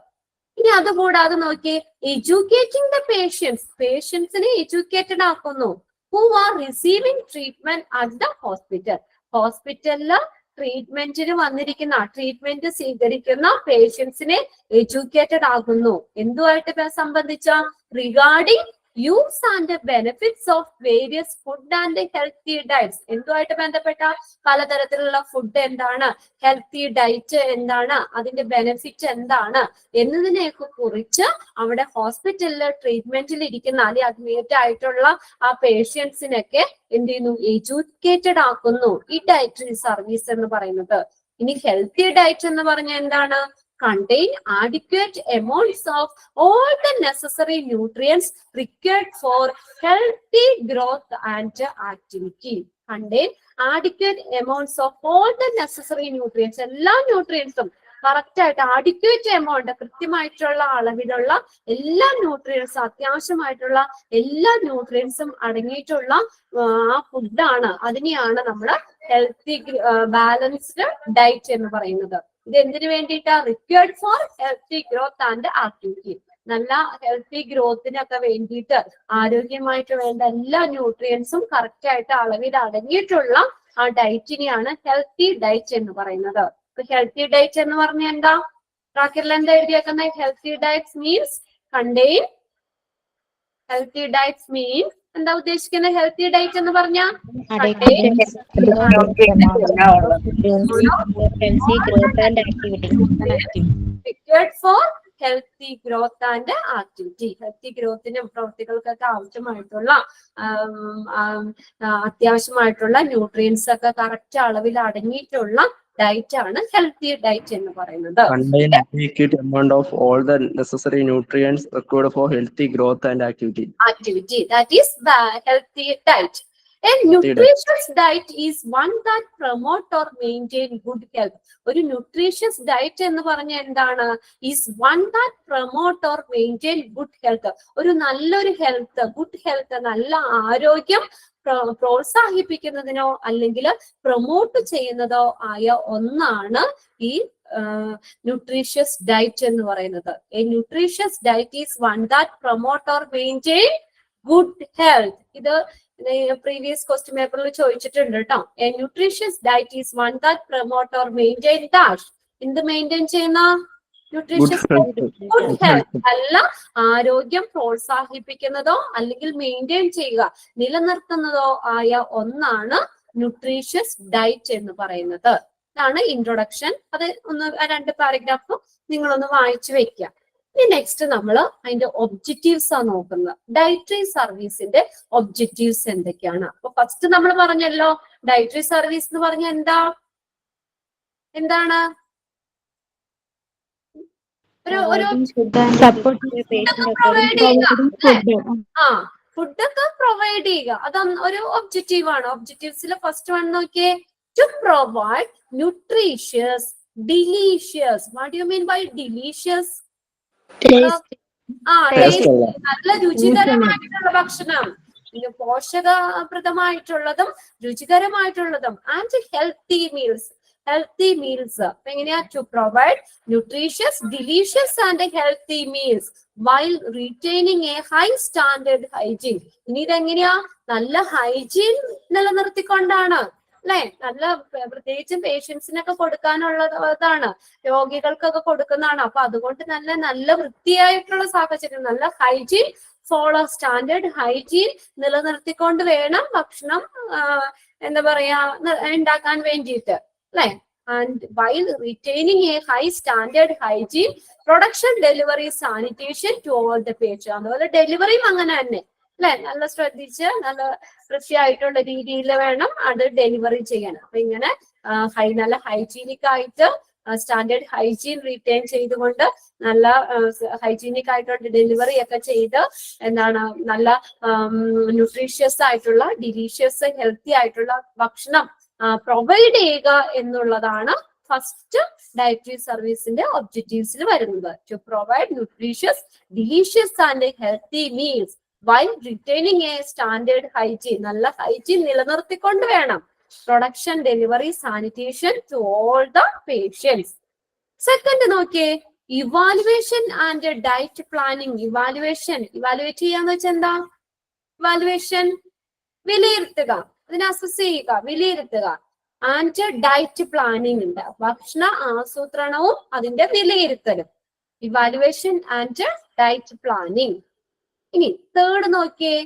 ഇനി അതുകൂടാതെ നോക്കി, എഡ്യൂക്കേറ്റിംഗ് ദ പേഷ്യൻസിനെ എഡ്യൂക്കേറ്റഡ് ആക്കുന്നു. Who are receiving treatment at the hospital. ഹോസ്പിറ്റലില് ട്രീറ്റ്മെന്റിന് വന്നിരിക്കുന്ന, ട്രീറ്റ്മെന്റ് സ്വീകരിക്കുന്ന പേഷ്യൻസിനെ എഡ്യൂക്കേറ്റഡ് ആകുന്നു. എന്തുമായിട്ട് സംബന്ധിച്ച? Regarding use and benefits of various food and healthy diets. എന്തുമായിട്ട് ബന്ധപ്പെട്ട? പലതരത്തിലുള്ള ഫുഡ് എന്താണ്, ഹെൽത്തി ഡയറ്റ് എന്താണ്, അതിന്റെ ബെനിഫിറ്റ് എന്താണ് എന്നതിനെയൊക്കെ കുറിച്ച് അവിടെ ഹോസ്പിറ്റലില് ട്രീറ്റ്മെന്റിൽ ഇരിക്കുന്ന അല്ലെങ്കിൽ അഡ്മിറ്റ് ആയിട്ടുള്ള ആ പേഷ്യൻസിനൊക്കെ എന്ത് ചെയ്യുന്നു? എഡ്യൂക്കേറ്റഡ് ആക്കുന്നു ഈ ഡയറ്ററി സർവീസ് എന്ന് പറയുന്നത്. ഇനി ഹെൽത്തി ഡയറ്റ് എന്ന് പറഞ്ഞാൽ എന്താണ്? contain adequate amounts of all the necessary nutrients required for healthy growth and activity. Contain adequate amounts of all the necessary nutrients. എല്ലാ ന്യൂട്രിയൻസും കറക്റ്റ് ആയിട്ട് adequate amount, കൃത്യമായിട്ടുള്ള അളവിലുള്ള എല്ലാ ന്യൂട്രിയൻസും, അത്യാവശ്യമായിട്ടുള്ള എല്ലാ ന്യൂട്രിയൻസും അടങ്ങിയിട്ടുള്ള ആ ഫുഡാണ്, അതിനെയാണ് നമ്മൾ ഹെൽത്തി ബാലൻസ്ഡ് ഡയറ്റ് എന്ന് പറയുന്നത്. ഇത് എന്തിനു വേണ്ടിയിട്ടാ? Required for healthy growth and activity. നല്ല ഹെൽത്തി ഗ്രോത്തിനൊക്കെ വേണ്ടിയിട്ട് ആരോഗ്യമായിട്ട് വേണ്ട എല്ലാ ന്യൂട്രിയൻസും കറക്റ്റ് ആയിട്ട് അളവിൽ അടങ്ങിയിട്ടുള്ള ആ ഡയറ്റിനെയാണ് ഹെൽത്തി ഡയറ്റ് എന്ന് പറയുന്നത്. അപ്പൊ ഹെൽത്തി ഡയറ്റ് എന്ന് പറഞ്ഞാൽ എന്താ? ട്രാക്കറിൽ എന്താ എഴുതിയേക്കുന്നത്? Healthy diets means contain. Healthy diets means എന്താ ഉദ്ദേശിക്കുന്നത്? ഹെൽത്തി ഡയറ്റ് എന്ന് പറഞ്ഞാൽ for healthy growth and activity. Healthy ഗ്രോത്തിനും പ്രവൃത്തികൾക്കൊക്കെ ആവശ്യമായിട്ടുള്ള അത്യാവശ്യമായിട്ടുള്ള ന്യൂട്രിയൻസ് ഒക്കെ കറക്റ്റ് അളവിൽ അടങ്ങിയിട്ടുള്ള ഡയറ്റ് ആണ് ഹെൽത്തി ഡയറ്റ് എന്ന് പറയുന്നത്. Contain adequate amount of all the necessary nutrients required for healthy growth and activity. That is the healthy diet. A nutritious diet is one that promote or maintain good health. ഒരു nutritious diet എന്ന് പറഞ്ഞാൽ എന്താണ്? is one that promote or maintain good health. ഒരു നല്ലൊരു health, good health, നല്ല ആരോഗ്യം പ്രോത്സാഹിപ്പിക്കുന്നതിനോ അല്ലെങ്കിൽ promote ചെയ്യുന്നതോ ആയ ഒന്നാണ് ഈ ന്യൂട്രീഷ്യസ് ഡയറ്റ് എന്ന് പറയുന്നത്. A nutritious diet is one that promote or maintain good health. ഇത് പ്രീവിയസ് ക്വസ്റ്റ്യൻ പേപ്പറിൽ ചോദിച്ചിട്ടുണ്ട് കേട്ടോ. A nutritious diet is one that promote or maintain that. എന്ത് മെയിൻറ്റെയിൻ ചെയ്യുന്ന? ന്യൂട്രീഷ്യസ് ഗുഡ് ഹെൽത്ത്, നല്ല ആരോഗ്യം പ്രോത്സാഹിപ്പിക്കുന്നതോ അല്ലെങ്കിൽ മെയിൻറ്റെയിൻ ചെയ്യുക, നിലനിർത്തുന്നതോ ആയ ഒന്നാണ് ന്യൂട്രീഷ്യസ് ഡയറ്റ് എന്ന് പറയുന്നത്. ഇതാണ് ഇൻട്രൊഡക്ഷൻ. അത് ഒന്ന് 2 പാരഗ്രാഫ് നിങ്ങളൊന്ന് വായിച്ചു വെക്കുക. ഇനി നെക്സ്റ്റ് നമ്മൾ അതിന്റെ ഒബ്ജക്റ്റീവ്സ് ആണ് നോക്കുന്നത്. ഡയറ്ററി സർവീസിന്റെ ഒബ്ജക്റ്റീവ്സ് എന്തൊക്കെയാണ്? അപ്പൊ ഫസ്റ്റ് നമ്മൾ പറഞ്ഞല്ലോ, ഡയറ്ററി സർവീസ് എന്ന് പറഞ്ഞാൽ എന്താണ്? ഒരു സപ്പോർട്ട് പേഷ്യന്റ് പ്രൊവൈഡ് ചെയ്യുക ഫുഡ് ആ ഫുഡൊക്കെ പ്രൊവൈഡ് ചെയ്യുക അത് ഒരു ഒബ്ജക്റ്റീവ് ആണ്. ഒബ്ജക്റ്റീവ്സിൽ ഫസ്റ്റ് വൺ നോക്കിയേ, to provide nutritious delicious. What do you mean by delicious? നല്ല രുചികരമായിട്ടുള്ള ഭക്ഷണം, പോഷകപ്രദമായിട്ടുള്ളതും രുചികരമായിട്ടുള്ളതും and healthy meals. Healthy meals എങ്ങനെയാ? To provide nutritious delicious and healthy meals while retaining a high standard hygiene. ഇനി ഇതെങ്ങനെയാ? നല്ല ഹൈജീൻ നിലനിർത്തിക്കൊണ്ടാണ് അല്ലെ? നല്ല പ്രത്യേകിച്ചും പേഷ്യൻസിനൊക്കെ കൊടുക്കാനുള്ളതാണ്, രോഗികൾക്കൊക്കെ കൊടുക്കുന്നതാണ്. അപ്പൊ അതുകൊണ്ട് നല്ല വൃത്തിയായിട്ടുള്ള സാഹചര്യം, നല്ല ഹൈജീൻ ഫോളോ, സ്റ്റാൻഡേർഡ് ഹൈജീൻ നിലനിർത്തിക്കൊണ്ട് വേണം ഭക്ഷണം എന്താ പറയാ ഉണ്ടാക്കാൻ വേണ്ടിയിട്ട് അല്ലെ? And while retaining a high standard hygiene, production, delivery, sanitation to all the patients. അതുപോലെ ഡെലിവറിയും അങ്ങനെ തന്നെ അല്ലെ? നല്ല ശ്രദ്ധിച്ച് നല്ല വൃത്തിയായിട്ടുള്ള രീതിയിൽ വേണം അത് ഡെലിവറി ചെയ്യാൻ. അപ്പൊ ഇങ്ങനെ നല്ല ഹൈജീനിക് ആയിട്ട് സ്റ്റാൻഡേർഡ് ഹൈജീൻ റീറ്റെയിൻ ചെയ്തുകൊണ്ട് നല്ല ഹൈജീനിക് ആയിട്ടുള്ള ഡെലിവറി ഒക്കെ ചെയ്ത് എന്താണ് നല്ല ന്യൂട്രീഷ്യസ് ആയിട്ടുള്ള ഡിലീഷ്യസ് ഹെൽത്തി ആയിട്ടുള്ള ഭക്ഷണം പ്രൊവൈഡ് ചെയ്യുക എന്നുള്ളതാണ് ഫസ്റ്റ് ഡയറ്ററി സർവീസിന്റെ ഒബ്ജക്റ്റീവ്സിൽ വരുന്നത്. To provide nutritious delicious and healthy meals while retaining a standard hygiene. നല്ല ഹൈജീൻ നിലനിർത്തിക്കൊണ്ട് വേണം production, delivery, sanitation to all the patients. Second നോക്കിയേ, evaluation and diet planning. Evaluate ചെയ്യാന്ന് വെച്ചാൽ എന്താ? ഇവാലുവേഷൻ വിലയിരുത്തുക, അതിനെ അസസ് ചെയ്യുക, വിലയിരുത്തുക. ആൻഡ് ഡയറ്റ് പ്ലാനിങ് ഉണ്ട്, ഭക്ഷണ ആസൂത്രണവും അതിന്റെ വിലയിരുത്തലും. Evaluation and diet planning. ഇനി തേർഡ് നോക്കിയേ,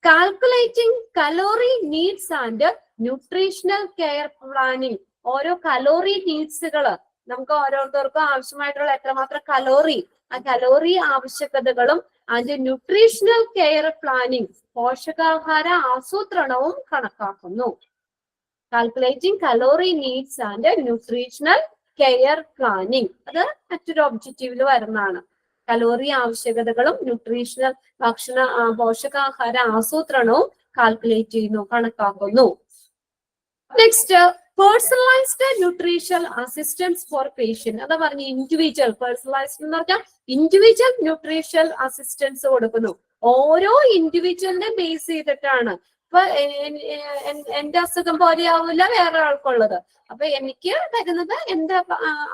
calculating calorie needs and nutritional care planning. ഓരോ കലോറി നീഡ്സുകള് നമുക്ക് ഓരോരുത്തർക്കും ആവശ്യമായിട്ടുള്ള എത്രമാത്രം കലോറി, ആ കലോറി ആവശ്യകതകളും അതിന്റെ ന്യൂട്രീഷണൽ കെയർ പ്ലാനിങ്, പോഷകാഹാര ആസൂത്രണവും കണക്കാക്കുന്നു. Calculating calorie needs and nutritional care planning അത് മറ്റൊരു ഒബ്ജക്റ്റീവിൽ വരുന്നതാണ്. കലോറി ആവശ്യകതകളും ന്യൂട്രീഷണൽ പോഷകാഹാര ആസൂത്രണവും കാൽക്കുലേറ്റ് ചെയ്യുന്നു, കണക്കാക്കുന്നു. Next, personalised nutrition assistance for patient. അതാ പറഞ്ഞ ഇൻഡിവിജ്വൽ. പേഴ്സണലൈസ്ഡ് എന്ന് പറഞ്ഞാൽ ഇൻഡിവിജ്വൽ ന്യൂട്രീഷൻ അസിസ്റ്റൻസ് കൊടുക്കുന്നു. ഓരോ ഇൻഡിവിജ്വലിനെ ബേസ് ചെയ്തിട്ടാണ്. ഇപ്പൊ എന്റെ അസുഖം പോലെയാവില്ല വേറെ ആൾക്കുള്ളത്. അപ്പൊ എനിക്ക് തരുന്നത് എന്റെ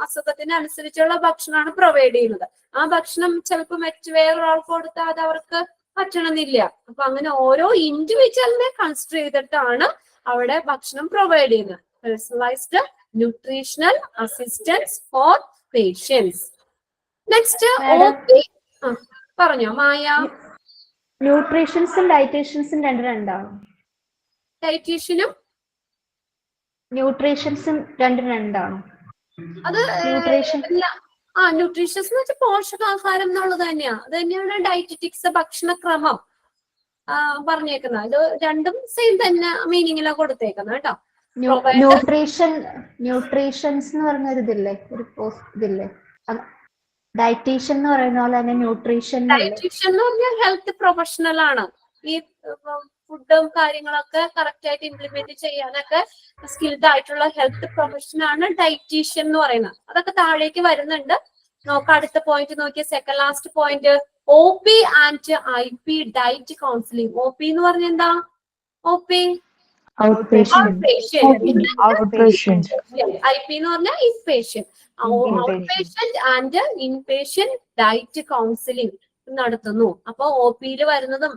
അസുഖത്തിനനുസരിച്ചുള്ള ഭക്ഷണമാണ് പ്രൊവൈഡ് ചെയ്യുന്നത്. ആ ഭക്ഷണം ചിലപ്പോൾ വേറൊരാൾക്ക് കൊടുത്താൽ അത് അവർക്ക് പറ്റണമെന്നില്ല. അപ്പൊ അങ്ങനെ ഓരോ ഇൻഡിവിജ്വലിനെ കൺസിഡർ ചെയ്തിട്ടാണ് അവിടെ ഭക്ഷണം പ്രൊവൈഡ് ചെയ്യുന്നത്. Personalised nutritional assistance for patients. Next, പറഞ്ഞോ മായ. ന്യൂട്രീഷൻസും ഡയറ്റീഷ്യൻസും രണ്ടാണ്. ഡയറ്റീഷ്യനും ന്യൂട്രീഷൻസും രണ്ടാണ്. അത് ന്യൂട്രീഷ്യസ് എന്ന് വെച്ചാൽ പോഷകാഹാരം എന്നുള്ളത് തന്നെയാ. അത് തന്നെയാണ് ഡയറ്ററ്റിക്സ്, ഭക്ഷണക്രമം പറഞ്ഞേക്കുന്നത്. അത് രണ്ടും സെയിം തന്നെ മീനിങ്ങിലാണ് കൊടുത്തേക്കുന്നത് കേട്ടോ. ന്യൂട്രീഷൻസ് എന്ന് പറഞ്ഞ ഒരു ഇതില്ലേ, ഡയറ്റീഷ്യൻ എന്ന് പറയുന്ന പോലെ തന്നെ ന്യൂട്രീഷൻ. ഡയറ്റീഷ്യൻ എന്ന് പറഞ്ഞാൽ ഹെൽത്ത് പ്രൊഫഷണൽ ആണ്. ഈ ഫുഡും കാര്യങ്ങളൊക്കെ കറക്റ്റ് ആയിട്ട് ഇംപ്ലിമെന്റ് ചെയ്യാനൊക്കെ സ്കിൽഡ് ആയിട്ടുള്ള ഹെൽത്ത് പ്രൊഫഷനാണ് ഡയറ്റീഷ്യൻ എന്ന് പറയുന്നത്. അതൊക്കെ താഴേക്ക് വരുന്നുണ്ട്. നോക്കാം അടുത്ത point Nokia second last point, OP and IP diet counselling. OP എന്ന് പറഞ്ഞ എന്താ? OP outpatient. IP എന്ന് പറഞ്ഞാൽ inpatient. Outpatient and inpatient diet counselling നടത്തുന്നു. അപ്പൊ OPയിൽ വരുന്നതും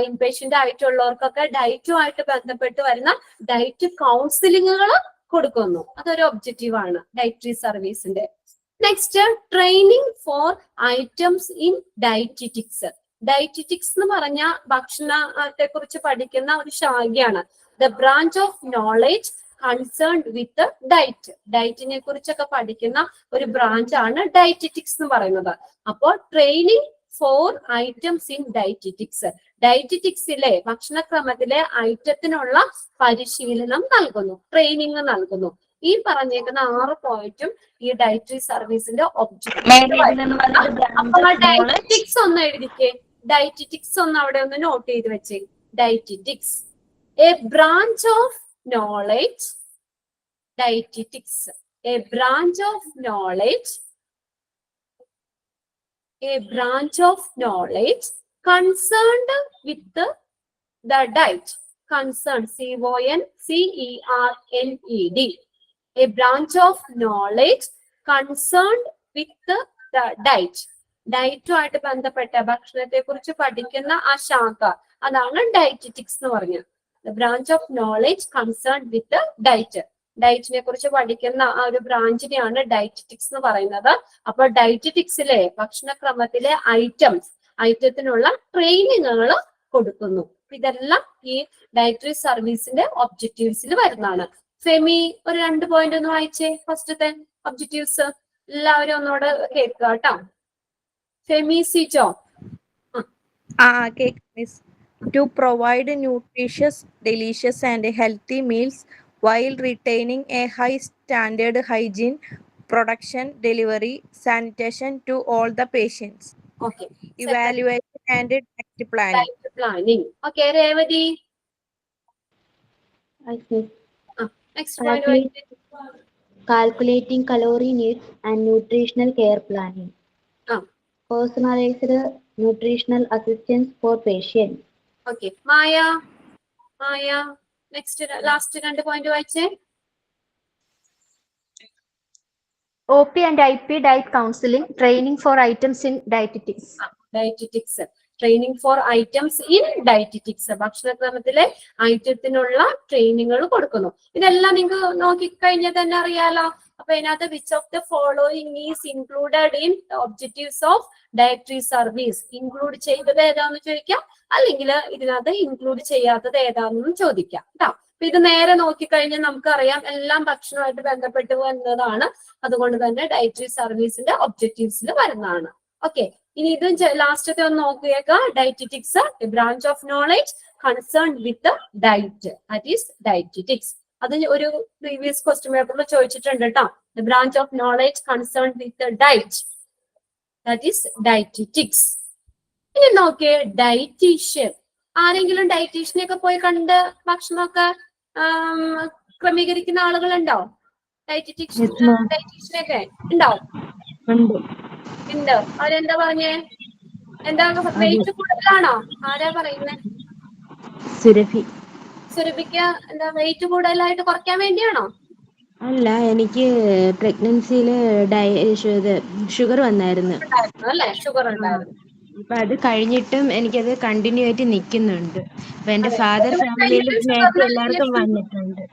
ഇൻപേഷ്യന്റ് ആയിട്ടുള്ളവർക്കൊക്കെ ഡയറ്റുമായിട്ട് ബന്ധപ്പെട്ട് വരുന്ന ഡയറ്റ് കൗൺസിലിങ്ങുകൾ കൊടുക്കുന്നു. അതൊരു ഒബ്ജക്റ്റീവ് ആണ് ഡയറ്ററി സർവീസിന്റെ. Next, training for items in dietetics. Dietetics എന്ന് പറഞ്ഞ ഭക്ഷണത്തെ കുറിച്ച് പഠിക്കുന്ന ഒരു ശാഖയാണ്. The branch of knowledge concerned with diet. ഡയറ്റിനെ കുറിച്ചൊക്കെ പഠിക്കുന്ന ഒരു ബ്രാഞ്ചാണ് ഡയറ്ററ്റിക്സ് എന്ന് പറയുന്നത്. അപ്പോൾ training for items in dietetics. ഡയറ്ററ്റിക്സിലെ ഭക്ഷണക്രമത്തിലെ ഐറ്റത്തിനുള്ള പരിശീലനം നൽകുന്നു, ട്രെയിനിങ് നൽകുന്നു. ഈ പറഞ്ഞേക്കുന്ന 6 പോയിന്റും ഈ ഡയറ്ററി സർവീസിന്റെ ഒബ്ജക്റ്റീവ്. അപ്പൊ ഡയറ്ററ്റിക്സ് ഒന്ന് എഴുതിക്കേ. ഡയറ്ററ്റിക്സ് ഒന്ന് അവിടെ ഒന്ന് നോട്ട് ചെയ്ത് വെച്ചേ. Dietetics, a branch of knowledge. Dietetics, a branch of knowledge, a branch of knowledge concerned with the diet. Concerned, CONCERNED. A branch of knowledge concerned with the diet. ഡയറ്റുമായിട്ട് ബന്ധപ്പെട്ട ഭക്ഷണത്തെ കുറിച്ച് പഠിക്കുന്ന ആ ശാഖ, അതാണ് ഡയറ്ററ്റിക്സ് എന്ന് പറഞ്ഞത്. Branch of knowledge concern with diet. ഡയറ്റിനെ കുറിച്ച് പഠിക്കുന്ന ആ ഒരു ബ്രാഞ്ചിനെയാണ് ഡയറ്ററ്റിക്സ് എന്ന് പറയുന്നത്. അപ്പൊ ഡയറ്ററ്റിക്സിലെ ഭക്ഷണക്രമത്തിലെ ഐറ്റത്തിനുള്ള ട്രെയിനിങ്ങുകൾ കൊടുക്കുന്നു. ഇതെല്ലാം ഈ ഡയറ്ററി സർവീസിന്റെ ഒബ്ജക്റ്റീവ്സിൽ വരുന്നതാണ്. ഫെമി ഒരു 2 പോയിന്റ് ഒന്ന് വായിച്ചേ. ഫസ്റ്റത്തെ ഒബ്ജക്റ്റീവ്സ് എല്ലാവരും ഒന്നുകൂടെ കേൾക്കുക കേട്ടോ. Femi Sijo. To provide nutritious, delicious and healthy meals while retaining a high standard hygiene, production, delivery, sanitation to all the patients. Okay. Evaluation and diet planning. Diet planning. Okay, Revati. Next point. Calculating calorie needs and nutritional care planning. Personalized nutritional assistance for patients. Okay. Maya. Next, last 2 point വായിച്ചേ. OP and IP diet counseling, training for items in dietetics. Dietetics, training for items in dietetics. ഭക്ഷണക്രമത്തിലെ ഐറ്റത്തിനുള്ള ട്രെയിനിങ്ങുകൾ കൊടുക്കുന്നു. ഇതെല്ലാം നിങ്ങൾക്ക് നോക്കിക്കഴിഞ്ഞാൽ തന്നെ അറിയാലോ. അപ്പൊ ഇതിനകത്ത് which of the following is included in objectives of dietary service. Include ചെയ്തത് ഏതാണെന്ന് ചോദിക്കാം, അല്ലെങ്കിൽ ഇതിനകത്ത് ഇൻക്ലൂഡ് ചെയ്യാത്തത് ഏതാണെന്നും ചോദിക്കാം കേട്ടോ. അപ്പൊ ഇത് നേരെ നോക്കിക്കഴിഞ്ഞാൽ നമുക്കറിയാം എല്ലാം ഭക്ഷണമായിട്ട് ബന്ധപ്പെട്ട് വന്നതാണ്. അതുകൊണ്ട് തന്നെ ഡയറ്ററി സർവീസിന്റെ ഒബ്ജക്റ്റീവ്സിൽ വരുന്നതാണ്. ഓക്കെ, ഇനി ഇതും ലാസ്റ്റത്തെ ഒന്ന് നോക്കിയേക്കാം. Dietetics, a branch of knowledge concern with diet, that is dietetics. അത് ഒരു പ്രീവിയസ് ക്വസ്റ്റ്യൻ പേപ്പറിൽ ചോദിച്ചിട്ടുണ്ട് കേട്ടോ. The branch of knowledge concern with diet, that is dietetics. ഇനി നോക്കിയേ ഡയറ്റീഷ്യൻ. ആരെങ്കിലും ഡയറ്റീഷ്യനെ ഒക്കെ പോയി കണ്ട് ഭക്ഷണമൊക്കെ ക്രമീകരിക്കുന്ന ആളുകളുണ്ടോ? ഡയറ്റീഷ്യനൊക്കെ ഉണ്ടോ? ഉണ്ട്. അവരെന്താ പറഞ്ഞേ? എന്താ വെയിറ്റ് കൂടുതലാണോ? ആരാ പറയുന്നേ? സുരഭിക്ക് എന്താ വെയിറ്റ് കൂടുതലായിട്ട് കുറയ്ക്കാൻ വേണ്ടിയാണോ? അല്ല, എനിക്ക് പ്രഗ്നൻസിയില് ഷുഗർ വന്നായിരുന്നു. അല്ലേ, ഷുഗർ ഉണ്ടായിരുന്നു. അപ്പൊ അത് കഴിഞ്ഞിട്ടും എനിക്കത് കണ്ടിന്യൂ ആയിട്ട് നിൽക്കുന്നുണ്ട്. അപ്പൊ എന്റെ ഫാദർ ഫാമിലിയിൽ നേരത്തെ എല്ലാവർക്കും വന്നിട്ടുണ്ട്.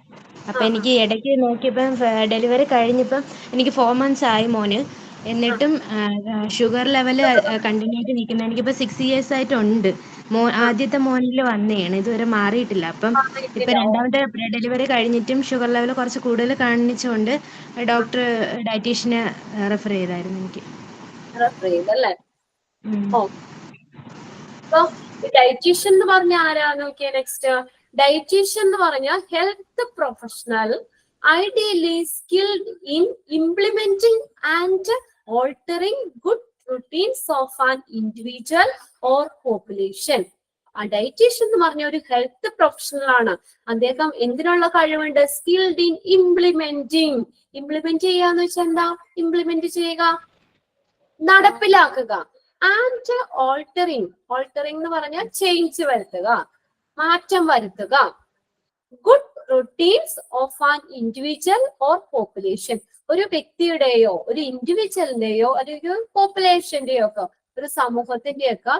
അപ്പൊ എനിക്ക് ഇടയ്ക്ക് നോക്കിയപ്പം ഡെലിവറി കഴിഞ്ഞപ്പം എനിക്ക് 4 months ആയി മോന്. എന്നിട്ടും ഷുഗർ ലെവല് കണ്ടിന്യൂ ആയിട്ട് നിൽക്കുന്നത്. എനിക്കിപ്പോ 6 years ആയിട്ടുണ്ട്. ആദ്യത്തെ മോനിൽ വന്നതാണ്, ഇതുവരെ മാറിയിട്ടില്ല. അപ്പം ഇപ്പൊ രണ്ടാമത്തെ ഡെലിവറി കഴിഞ്ഞിട്ടും ഷുഗർ ലെവൽ കുറച്ച് കൂടുതൽ കാണിച്ചുകൊണ്ട് ഡോക്ടർ ഡയറ്റീഷ്യനെ റെഫർ ചെയ്തായിരുന്നു എനിക്ക്. ഡയറ്റീഷ്യൻ എന്ന് പറഞ്ഞ ആരാ നോക്കിയ? നെക്സ്റ്റ്, ഡയറ്റീഷ്യൻ എന്ന് പറഞ്ഞ health professional ideally skilled in implementing and altering good routines of an individual or population. ആ ഡയറ്റീഷ്യൻ എന്ന് പറഞ്ഞ ഒരു ഹെൽത്ത് പ്രൊഫഷണൽ ആണ്. അദ്ദേഹം എന്തിനുള്ള കഴിവുണ്ട്? Skilled in implementing. ഇംപ്ലിമെന്റ് ചെയ്യാന്ന് വെച്ചാൽ എന്താ? ഇംപ്ലിമെന്റ് ചെയ്യുക, നടപ്പിലാക്കുക. And altering. ഓൾട്ടറിങ് എന്ന് പറഞ്ഞാൽ ചേഞ്ച് വരുത്തുക, മാറ്റം വരുത്തുക. Good routines of an individual or population. ഒരു വ്യക്തിയുടെയോ ഒരു ഇൻഡിവിജ്വലിന്റെയോ അല്ലെങ്കിൽ പോപ്പുലേഷന്റെയോ ഒക്കെ ഒരു സമൂഹത്തിന്റെയൊക്കെ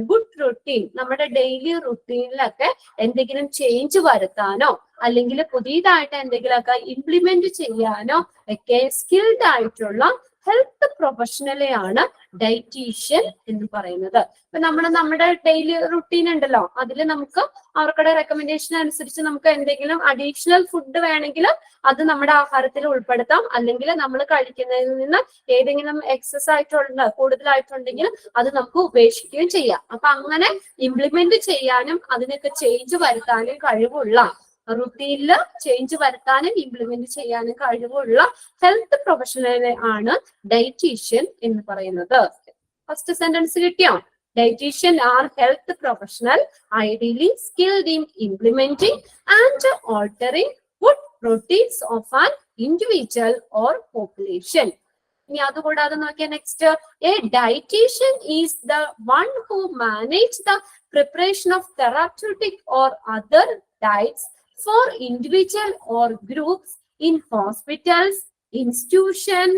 ഗുഡ് റുട്ടീൻ, നമ്മുടെ ഡെയിലി റുട്ടീനിലൊക്കെ എന്തെങ്കിലും ചേഞ്ച് വരുത്താനോ അല്ലെങ്കിൽ പുതിയതായിട്ട് എന്തെങ്കിലുമൊക്കെ ഇംപ്ലിമെന്റ് ചെയ്യാനോ ഒക്കെ സ്കിൽഡ് ആയിട്ടുള്ള ഹെൽത്ത് പ്രൊഫഷണലെയാണ് ഡയറ്റീഷ്യൻ എന്ന് പറയുന്നത്. ഇപ്പൊ നമ്മുടെ ഡെയിലി റുട്ടീൻ ഉണ്ടല്ലോ, അതിൽ നമുക്ക് അവർക്കുടെ റെക്കമെൻഡേഷൻ അനുസരിച്ച് നമുക്ക് എന്തെങ്കിലും അഡീഷണൽ ഫുഡ് വേണമെങ്കിൽ അത് നമ്മുടെ ആഹാരത്തിൽ ഉൾപ്പെടുത്താം. അല്ലെങ്കിൽ നമ്മൾ കഴിക്കുന്നതിൽ നിന്ന് ഏതെങ്കിലും എക്സസ് ആയിട്ടുള്ള കൂടുതലായിട്ടുണ്ടെങ്കിൽ അത് നമുക്ക് ഉപേക്ഷിക്കുകയും ചെയ്യാം. അപ്പൊ അങ്ങനെ ഇംപ്ലിമെന്റ് ചെയ്യാനും അതിനൊക്കെ ചേഞ്ച് വരുത്താനും കഴിവുള്ള റുട്ടീനിൽ ചേഞ്ച് വരുത്താനും ഇംപ്ലിമെന്റ് ചെയ്യാനും കഴിവുള്ള ഹെൽത്ത് പ്രൊഫഷണലെ ആണ് ഡയറ്റീഷ്യൻ എന്ന് പറയുന്നത്. ഫസ്റ്റ് സെന്റൻസ് കിട്ടിയോ? Dietitian are health professional, ideally skilled in implementing and altering food routines of an individual or population. ഇനി അതുകൂടാതെ നോക്കിയാൽ next, a dietician is the one who manage the preparation of therapeutic or other diets for individual or groups in hospitals, institution,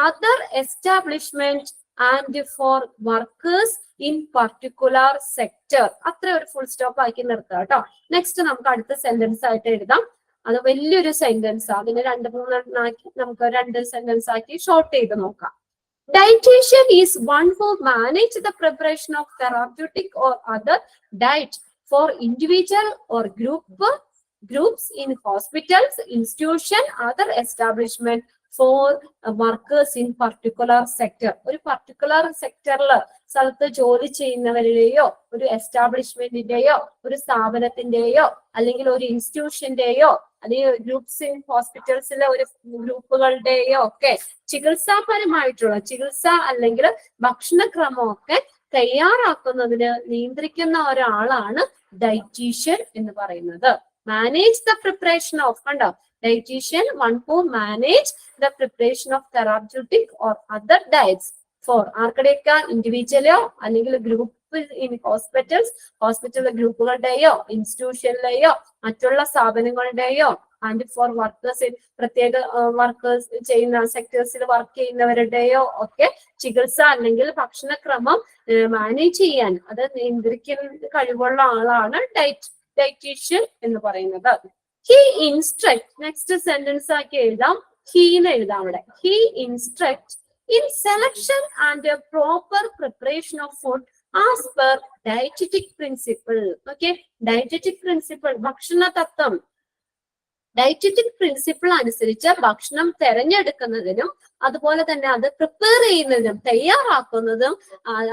other establishment and for workers in particular sector. അത്ര ഒരു full stop ആക്കി നിർത്തുക കേട്ടോ. Next നമുക്ക് അടുത്ത sentence ആയിട്ട് എഴുതാം. അത് വലിയൊരു സെന്റൻസ്, അതിന് 2-3 ആക്കി നമുക്ക് 2 സെന്റൻസ് ആക്കി ഷോർട്ട് ചെയ്ത് നോക്കാം. Dietitian is one who manage the preparation of therapeutic or other diet for individual or groups in hospitals, institution, other establishment for workers in particular sector. ഒരു പർട്ടിക്കുലർ സെക്ടറില് സ്ഥലത്ത് ജോലി ചെയ്യുന്നവരുടെയോ ഒരു എസ്റ്റാബ്ലിഷ്മെന്റിന്റെയോ ഒരു സ്ഥാപനത്തിന്റെയോ അല്ലെങ്കിൽ ഒരു ഇൻസ്റ്റിറ്റ്യൂഷന്റെയോ അല്ലെങ്കിൽ ഗ്രൂപ്പ്സ് ഇൻ ഹോസ്പിറ്റൽസിലെ ഒരു ഗ്രൂപ്പുകളുടെയോ ഒക്കെ ചികിത്സാപരമായിട്ടുള്ള ചികിത്സ അല്ലെങ്കിൽ ഭക്ഷണക്രമമൊക്കെ തയ്യാറാക്കുന്നതിന് നിയന്ത്രിക്കുന്ന ഒരാളാണ് ഡയറ്റീഷ്യൻ എന്ന് പറയുന്നത്. മാനേജ് ദ പ്രിപ്പറേഷൻ ഓഫ്, കണ്ടോ, dietitian, one who manage the preparation of therapeutic or other diets for ആർക്കടെയൊക്കെ ഇൻഡിവിജ്വലോ അല്ലെങ്കിൽ ഗ്രൂപ്പ് ഇൻ ഹോസ്പിറ്റൽ ഗ്രൂപ്പുകളുടെയോ ഇൻസ്റ്റിറ്റ്യൂഷനിലെയോ മറ്റുള്ള സ്ഥാപനങ്ങളുടെയോ ആൻഡ് ഫോർ വർക്കേഴ്സ് പ്രത്യേക വർക്കേഴ്സ് ചെയ്യുന്ന സെക്ടേഴ്സിൽ വർക്ക് ചെയ്യുന്നവരുടെയോ ഒക്കെ ചികിത്സ അല്ലെങ്കിൽ ഭക്ഷണക്രമം മാനേജ് ചെയ്യാൻ അത് നിയന്ത്രിക്കുന്ന കഴിവുള്ള ആളാണ് ഡയറ്റീഷ്യൻ എന്ന് പറയുന്നത്. He instruct, next sentence ആക്കി എഴുതാം, he എന്ന് എഴുതാം അവിടെ. He instruct in selection and a proper preparation of food as per dietetic principle. Okay, dietetic principle, ഭക്ഷണ തത്വം, ഡയറ്ററ്റിക് പ്രിൻസിപ്പിൾ അനുസരിച്ച് ഭക്ഷണം തെരഞ്ഞെടുക്കുന്നതിനും അതുപോലെ തന്നെ അത് പ്രിപ്പയർ ചെയ്യുന്നതിനും തയ്യാറാക്കുന്നതും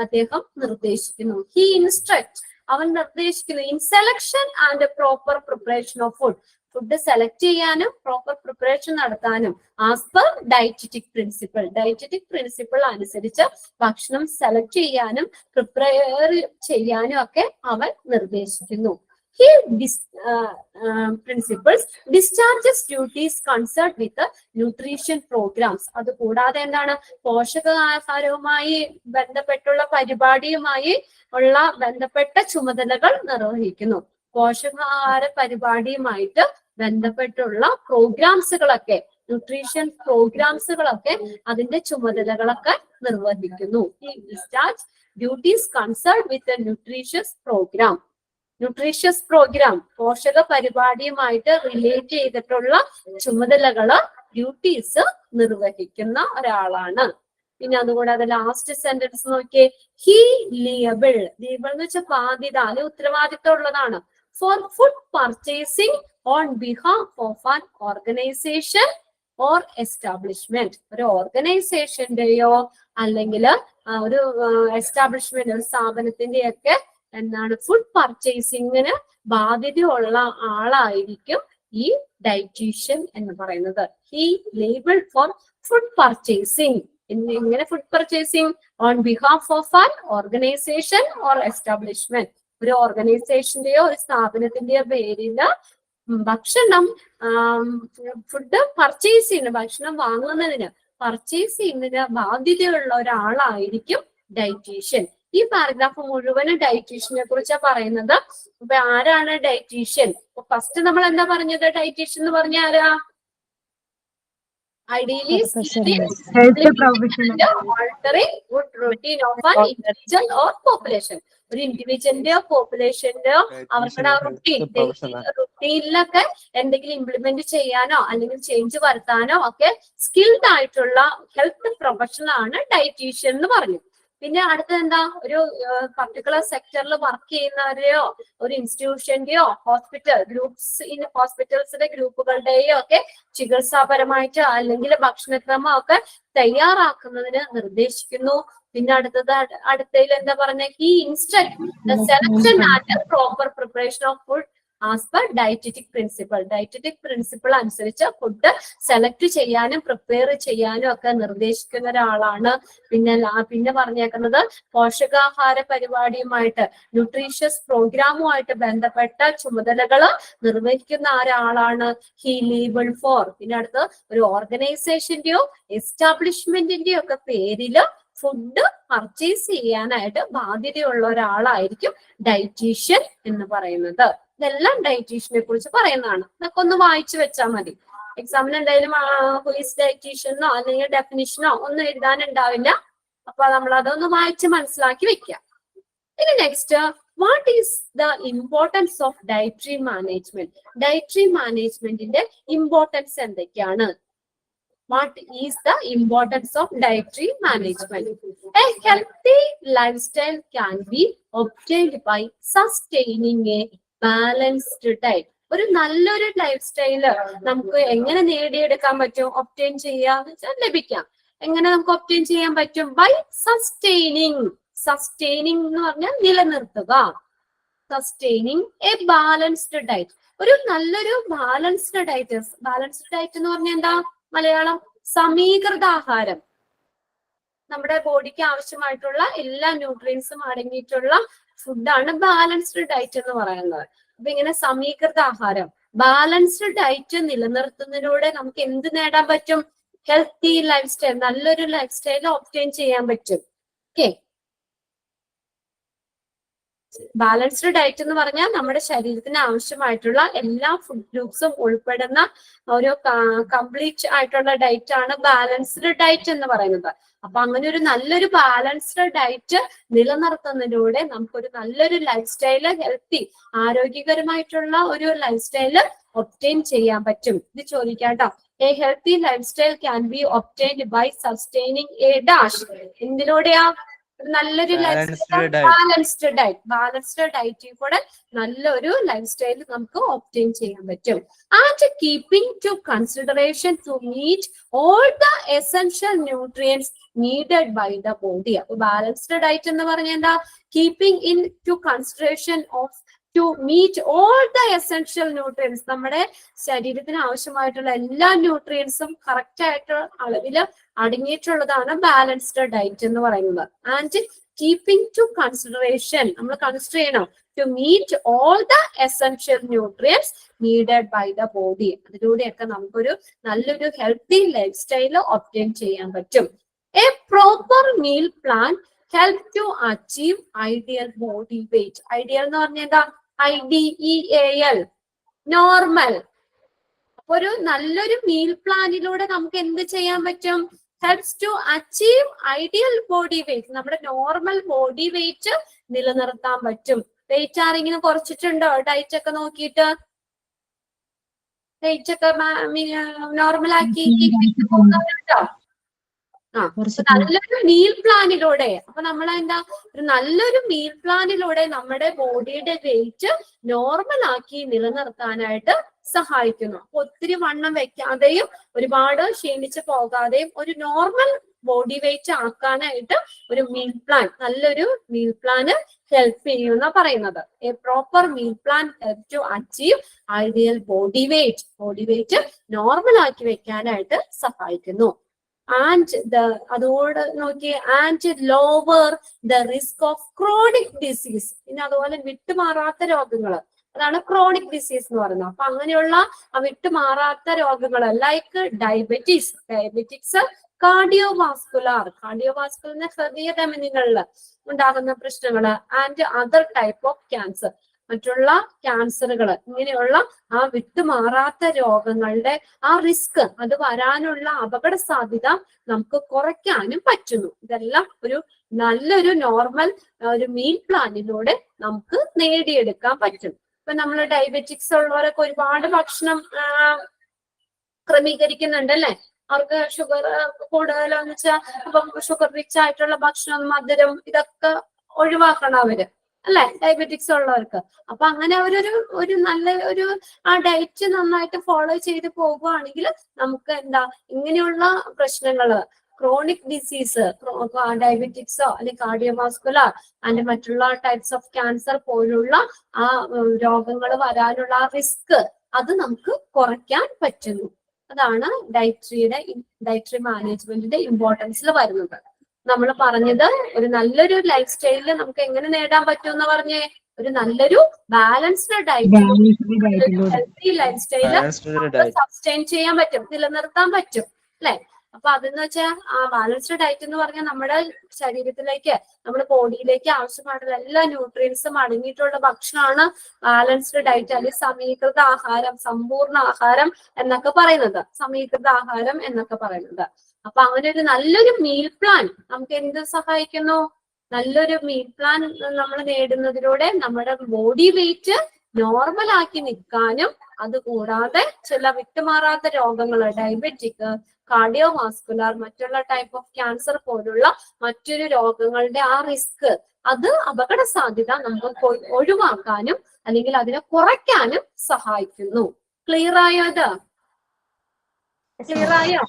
അദ്ദേഹം നിർദ്ദേശിക്കുന്നു. ഹി ഇൻസ്ട്രക്ട്, അവൻ നിർദ്ദേശിക്കുന്നു. In selection and proper preparation of food, food select ചെയ്യാനും പ്രോപ്പർ പ്രിപ്പറേഷൻ നടത്താനും ആസ് പെർ ഡയറ്ററ്റിക് പ്രിൻസിപ്പിൾ അനുസരിച്ച് ഭക്ഷണം സെലക്ട് ചെയ്യാനും പ്രിപ്പയർ ചെയ്യാനും ഒക്കെ അവൻ നിർദ്ദേശിക്കുന്നു. He principles discharges duties concerned with the nutrition programs. അത് കൂടാതെ എന്താണ്, പോഷകാഹാരവുമായി ബന്ധപ്പെട്ടുള്ള പരിപാടിയുമായി ഉള്ള ബന്ധപ്പെട്ട ചുമതലകൾ നിർവഹിക്കുന്നു. പോഷകാഹാര പരിപാടിയുമായിട്ട് ബന്ധപ്പെട്ടുള്ള പ്രോഗ്രാംസുകളൊക്കെ, ന്യൂട്രീഷൻ പ്രോഗ്രാംസുകളൊക്കെ അതിന്റെ ചുമതലകളൊക്കെ നിർവഹിക്കുന്നു. He discharges duties concerned with the nutritious program. Nutritious program, പോഷക പരിപാടിയുമായിട്ട് റിലേറ്റ് ചെയ്തിട്ടുള്ള ചുമതലകള്, ഡ്യൂട്ടീസ് നിർവഹിക്കുന്ന ഒരാളാണ്. പിന്നെ അതുകൂടാതെ ലാസ്റ്റ് സെന്റൻസ് നോക്കിയേ, ഹി ലിയബിൾ എന്ന് വെച്ചാൽ ബാധ്യത അല്ലെ ഉത്തരവാദിത്തം ഉള്ളതാണ്. Four food purchasing on behalf of an organization or establishment. ഒരു ഓർഗനൈസേഷന്റെയോ അല്ലെങ്കിൽ ഒരു എസ്റ്റാബ്ലിഷ്മെന്റ്, ഒരു സ്ഥാപനത്തിന്റെയൊക്കെ എന്താണ് ഫുഡ് പർച്ചേസിങ്ങിന് ബാധ്യതയുള്ള ആളായിരിക്കും ഈ ഡയറ്റീഷ്യൻ എന്ന് പറയുന്നത്. He liable for food purchasing. എങ്ങനെ food purchasing? On behalf of an organization or establishment. ഒരു ഓർഗനൈസേഷന്റെയോ ഒരു സ്ഥാപനത്തിന്റെയോ പേരില് ഭക്ഷണം ഫുഡ് പർച്ചേസ് ചെയ്യുന്ന, ഭക്ഷണം വാങ്ങുന്നതിന് പർച്ചേസ് ചെയ്യുന്നതിന് ബാധ്യതയുള്ള ഒരാളായിരിക്കും ഡയറ്റീഷ്യൻ. ഈ പാരഗ്രാഫ് മുഴുവനും ഡയറ്റീഷ്യനെ കുറിച്ചാണ് പറയുന്നത്. അപ്പൊ ആരാണ് ഡയറ്റീഷ്യൻ? ഫസ്റ്റ് നമ്മൾ എന്താ പറഞ്ഞത്? ഡയറ്റീഷ്യൻ എന്ന് പറഞ്ഞ ആരാ? Ideally altering good routine of an individual or population. ഒരു ഇൻഡിവിജ്വലിന്റെയോ പോപ്പുലേഷന്റെയോ അവരുടെ റുട്ടീനിലൊക്കെ എന്തെങ്കിലും ഇംപ്ലിമെന്റ് ചെയ്യാനോ അല്ലെങ്കിൽ ചേഞ്ച് വരുത്താനോ ഒക്കെ സ്കിൽഡ് ആയിട്ടുള്ള ഹെൽത്ത് പ്രൊഫഷണൽ ആണ് ഡയറ്റീഷ്യൻ എന്ന് പറഞ്ഞു. പിന്നെ അടുത്തത് എന്താ, ഒരു പർട്ടിക്കുലർ സെക്ടറിൽ വർക്ക് ചെയ്യുന്നവരെയോ ഒരു ഇൻസ്റ്റിറ്റ്യൂഷന്റെയോ ഗ്രൂപ്പ്സ് ഇൻ ഹോസ്പിറ്റൽസിന്റെ ഗ്രൂപ്പുകളുടെയോ ഒക്കെ ചികിത്സാപരമായിട്ട് അല്ലെങ്കിൽ ഭക്ഷണക്രമം ഒക്കെ തയ്യാറാക്കുന്നതിന് നിർദ്ദേശിക്കുന്നു. പിന്നെ അടുത്തതിൽ എന്താ പറഞ്ഞ, he instruct the selection and proper preparation of food as per dietetic principle അനുസരിച്ച് ഫുഡ് സെലക്ട് ചെയ്യാനും പ്രിപ്പയർ ചെയ്യാനും ഒക്കെ നിർദ്ദേശിക്കുന്ന ഒരാളാണ്. പിന്നെ പറഞ്ഞേക്കുന്നത് പോഷകാഹാര പരിപാടിയുമായിട്ട് ന്യൂട്രീഷ്യസ് പ്രോഗ്രാമുമായിട്ട് ബന്ധപ്പെട്ട ചുമതലകൾ നിർവഹിക്കുന്ന ഒരാളാണ് ഹി ലീബിൾ ഫോർ. പിന്നെ അടുത്ത് ഒരു ഓർഗനൈസേഷന്റെയോ എസ്റ്റാബ്ലിഷ്മെന്റിന്റെയോ ഒക്കെ പേരില് ഫുഡ് പർച്ചേസ് ചെയ്യാനായിട്ട് ബാധ്യതയുള്ള ഒരാളായിരിക്കും ഡയറ്റീഷ്യൻ എന്ന് പറയുന്നത്. ഇതെല്ലാം ഡയറ്റീഷ്യനെ കുറിച്ച് പറയുന്നതാണ്. ഇതൊക്കെ ഒന്ന് വായിച്ചു വെച്ചാൽ മതി. എക്സാമിന് എന്തായാലും ഹുയിസ് ഡയറ്റീഷ്യനോ അല്ലെങ്കിൽ ഡെഫിനിഷനോ ഒന്നും എഴുതാനുണ്ടാവില്ല. അപ്പൊ നമ്മൾ അതൊന്ന് വായിച്ച് മനസ്സിലാക്കി വെക്കുക. ഇനി next, what is the importance of dietary management? Dietary മാനേജ്മെന്റിന്റെ ഇമ്പോർട്ടൻസ് എന്തൊക്കെയാണ്? What is the importance of dietary management? A healthy lifestyle can be obtained by sustaining a balanced diet. ഒരു നല്ലൊരു ലൈഫ് സ്റ്റൈല് നമുക്ക് എങ്ങനെ നേടിയെടുക്കാൻ പറ്റും? ഒബ്റ്റെയിൻ ചെയ്യാന്ന് വെച്ചാൽ ലഭിക്കാം. എങ്ങനെ നമുക്ക് ഒബ്റ്റെയിൻ ചെയ്യാൻ പറ്റും? By sustaining. സസ്റ്റെയിനിങ് എന്ന് പറഞ്ഞാൽ നിലനിർത്തുക. Sustaining A balanced diet. ഒരു നല്ലൊരു ബാലൻസ്ഡ് ഡയറ്റ്. ബാലൻസ്ഡ് ഡയറ്റ് എന്ന് പറഞ്ഞാൽ എന്താ? മലയാളം സമീകൃത ആഹാരം. നമ്മുടെ ബോഡിക്ക് ആവശ്യമായിട്ടുള്ള എല്ലാ ന്യൂട്രിയൻസും അടങ്ങിയിട്ടുള്ള ഫുഡാണ് ബാലൻസ്ഡ് ഡയറ്റ് എന്ന് പറയുന്നത്. അപ്പൊ ഇങ്ങനെ സമീകൃത ആഹാരം, ബാലൻസ്ഡ് ഡയറ്റ് നിലനിർത്തുന്നതിലൂടെ നമുക്ക് എന്ത് നേടാൻ പറ്റും? ഹെൽത്തി ലൈഫ് സ്റ്റൈൽ, നല്ലൊരു ലൈഫ് സ്റ്റൈൽ ഒബ്റ്റെയിൻ ചെയ്യാൻ പറ്റും. ഓക്കെ, ബാലൻസ്ഡ് ഡയറ്റ് എന്ന് പറഞ്ഞാൽ നമ്മുടെ ശരീരത്തിന് ആവശ്യമായിട്ടുള്ള എല്ലാ ഫുഡ് ഗ്രൂപ്പ്സും ഉൾപ്പെടുന്ന ഒരു കംപ്ലീറ്റ് ആയിട്ടുള്ള ഡയറ്റ് ആണ് ബാലൻസ്ഡ് ഡയറ്റ് എന്ന് പറയുന്നത്. അപ്പൊ അങ്ങനെ ഒരു നല്ലൊരു ബാലൻസ്ഡ് ഡയറ്റ് നിലനിർത്തുന്നതിലൂടെ നമുക്കൊരു നല്ലൊരു ലൈഫ് സ്റ്റൈല്, ഹെൽത്തി ആരോഗ്യകരമായിട്ടുള്ള ഒരു ലൈഫ് സ്റ്റൈല് ഒബ്റ്റെയിൻ ചെയ്യാൻ പറ്റും. ഇത് ചോദിക്കാട്ടോ. A healthy lifestyle can be obtained by sustaining a dash. എന്തിലൂടെയാ? നല്ലൊരു ബാലൻസ്ഡ് ഡയറ്റിൽ കൂടെ നല്ലൊരു ലൈഫ് സ്റ്റൈൽ നമുക്ക് ഒബ്റ്റെയിൻ ചെയ്യാൻ പറ്റും. And keeping to consideration to meet all the essential nutrients needed by the body. അപ്പൊ ബാലൻസ്ഡ് ഡയറ്റ് എന്ന് പറഞ്ഞാൽ എന്താ? Keeping in to consideration of to meet all the essential nutrients. നമ്മുടെ ശരീരത്തിന് ആവശ്യമായിട്ടുള്ള എല്ലാ ന്യൂട്രിയൻസും കറക്റ്റ് ആയിട്ടുള്ള അളവില് അടങ്ങിയിട്ടുള്ളതാണ് ബാലൻസ്ഡ് ഡയറ്റ് എന്ന് പറയുന്നത്. ആൻഡ് കീപ്പിംഗ് ടു കൺസിഡറേഷൻ, നമ്മൾ കൺസിഡർ ചെയ്യണം, to meet all the essential nutrients needed by the body. അതിലൂടെയൊക്കെ നമുക്കൊരു നല്ലൊരു ഹെൽത്തി ലൈഫ് സ്റ്റൈല് ഒബ്റ്റെയിൻ ചെയ്യാൻ പറ്റും. A proper meal plan help to achieve ideal body weight. Ideal എന്ന് പറഞ്ഞാൽ എന്താ? IDEAL, normal. അപ്പൊ ഒരു നല്ലൊരു മീൽ പ്ലാനിലൂടെ നമുക്ക് എന്ത് ചെയ്യാൻ പറ്റും? Helps to achieve ideal body weight. നമ്മുടെ നോർമൽ ബോഡി വെയിറ്റ് നിലനിർത്താൻ പറ്റും. വെയിറ്റ് ആരെങ്കിലും കുറച്ചിട്ടുണ്ടോ? ഡയറ്റ് ഒക്കെ നോക്കിയിട്ട് വെയിറ്റ് ഒക്കെ നോർമൽ ആക്കി പോകുന്നവരുണ്ടോ? നല്ലൊരു മീൽ പ്ലാനിലൂടെ, അപ്പൊ നമ്മൾ എന്താ, ഒരു നല്ലൊരു മീൽ പ്ലാനിലൂടെ നമ്മുടെ ബോഡിയുടെ വെയിറ്റ് നോർമൽ ആക്കി നിലനിർത്താനായിട്ട് സഹായിക്കുന്നു. അപ്പൊ ഒത്തിരി വണ്ണം വെക്കാതെയും ഒരുപാട് ക്ഷീണിച്ച് പോകാതെയും ഒരു നോർമൽ ബോഡി വെയിറ്റ് ആക്കാനായിട്ട് ഒരു മീൽ പ്ലാൻ, നല്ലൊരു മീൽ പ്ലാന് ഹെൽപ്പ് ചെയ്യുന്ന പറയുന്നത്. A proper meal plan help to achieve ideal body weight. Body weight normal ആക്കി വെക്കാനായിട്ട് സഹായിക്കുന്നു. ആൻഡ് അതോട് നോക്കിയേ, and lower the risk of chronic disease. പിന്നെ അതുപോലെ വിട്ടുമാറാത്ത രോഗങ്ങൾ, അതാണ് ക്രോണിക് ഡിസീസ് എന്ന് പറയുന്നത്. അപ്പൊ അങ്ങനെയുള്ള വിട്ടുമാറാത്ത രോഗങ്ങൾ ലൈക്ക് ഡയബറ്റിക്സ്, കാർഡിയോവാസ്കുലർ ഹൃദയധമനികളിൽ ഉണ്ടാകുന്ന പ്രശ്നങ്ങള്, and other type of cancer, മറ്റുള്ള ക്യാൻസറുകൾ, ഇങ്ങനെയുള്ള ആ വിട്ടുമാറാത്ത രോഗങ്ങളുടെ ആ റിസ്ക്, അത് വരാനുള്ള അപകട സാധ്യത നമുക്ക് കുറയ്ക്കാനും പറ്റുന്നു. ഇതെല്ലാം ഒരു നല്ലൊരു നോർമൽ ഒരു മീൽ പ്ലാനിലൂടെ നമുക്ക് നേടിയെടുക്കാൻ പറ്റും. ഇപ്പൊ നമ്മൾ ഡയബറ്റിക്സ് ഉള്ളവരൊക്കെ ഒരുപാട് ഭക്ഷണം ക്രമീകരിക്കുന്നുണ്ട് അല്ലെ? അവർക്ക് ഷുഗർ കൂടുതലെന്ന് വെച്ചാൽ അപ്പം ഷുഗർ റിച്ച് ആയിട്ടുള്ള ഭക്ഷണം, മധുരം, ഇതൊക്കെ ഒഴിവാക്കണം അവര് അല്ലെ, ഡയബറ്റിക്സ് ഉള്ളവർക്ക്. അപ്പൊ അങ്ങനെ ഒരു നല്ല ഒരു ആ ഡയറ്റ് നന്നായിട്ട് ഫോളോ ചെയ്ത് പോകുകയാണെങ്കിൽ നമുക്ക് എന്താ, ഇങ്ങനെയുള്ള പ്രശ്നങ്ങള്, ക്രോണിക് ഡിസീസ്, ഡയബറ്റിക്സോ അല്ലെങ്കിൽ കാർഡിയോവാസ്കുലർ അതിന്റെ മറ്റുള്ള ടൈപ്സ് ഓഫ് ക്യാൻസർ പോലുള്ള ആ രോഗങ്ങൾ വരാനുള്ള ആ റിസ്ക് അത് നമുക്ക് കുറയ്ക്കാൻ പറ്റുന്നു. അതാണ് ഡയറ്ററി മാനേജ്മെന്റിന്റെ ഇമ്പോർട്ടൻസിൽ വരുന്നത്. നമ്മൾ പറഞ്ഞത് ഒരു നല്ലൊരു ലൈഫ് സ്റ്റൈലിൽ നമുക്ക് എങ്ങനെ നേടാൻ പറ്റും എന്ന് പറഞ്ഞേ, ഒരു നല്ലൊരു balanced diet, healthy lifestyle sustain ചെയ്യാൻ പറ്റും, നിലനിർത്താൻ പറ്റും അല്ലെ. അപ്പൊ അതെന്ന് വെച്ചാൽ ആ ബാലൻസ്ഡ് ഡയറ്റ് എന്ന് പറഞ്ഞാൽ നമ്മുടെ ശരീരത്തിലേക്ക്, നമ്മുടെ ബോഡിയിലേക്ക് ആവശ്യമായിട്ടുള്ള എല്ലാ ന്യൂട്രിയൻസും അടങ്ങിയിട്ടുള്ള ഭക്ഷണമാണ് ബാലൻസ്ഡ് ഡയറ്റ് അല്ലെങ്കിൽ സമീകൃത ആഹാരം, സമ്പൂർണ്ണ ആഹാരം എന്നൊക്കെ പറയുന്നത്, സമീകൃത ആഹാരം എന്നൊക്കെ പറയുന്നത്. അപ്പൊ അങ്ങനെ ഒരു നല്ലൊരു മീൽ പ്ലാൻ നമുക്ക് എന്ത് സഹായിക്കുന്നു? നല്ലൊരു മീൽ പ്ലാൻ നമ്മൾ നേടുന്നതിലൂടെ നമ്മുടെ ബോഡി വെയിറ്റ് നോർമൽ ആക്കി നിൽക്കാനും, അതുകൂടാതെ ചില വിട്ടുമാറാത്ത രോഗങ്ങൾ, ഡയബറ്റിക്, കാർഡിയോവാസ്കുലർ, മറ്റുള്ള ടൈപ്പ് ഓഫ് ക്യാൻസർ പോലുള്ള മറ്റൊരു രോഗങ്ങളുടെ ആ റിസ്ക്, അത് അപകട സാധ്യത നമുക്ക് ഒഴിവാക്കാനും അല്ലെങ്കിൽ അതിനെ കുറയ്ക്കാനും സഹായിക്കുന്നു. ക്ലിയർ ആയോ? ഇത് ക്ലിയർ ആയോ?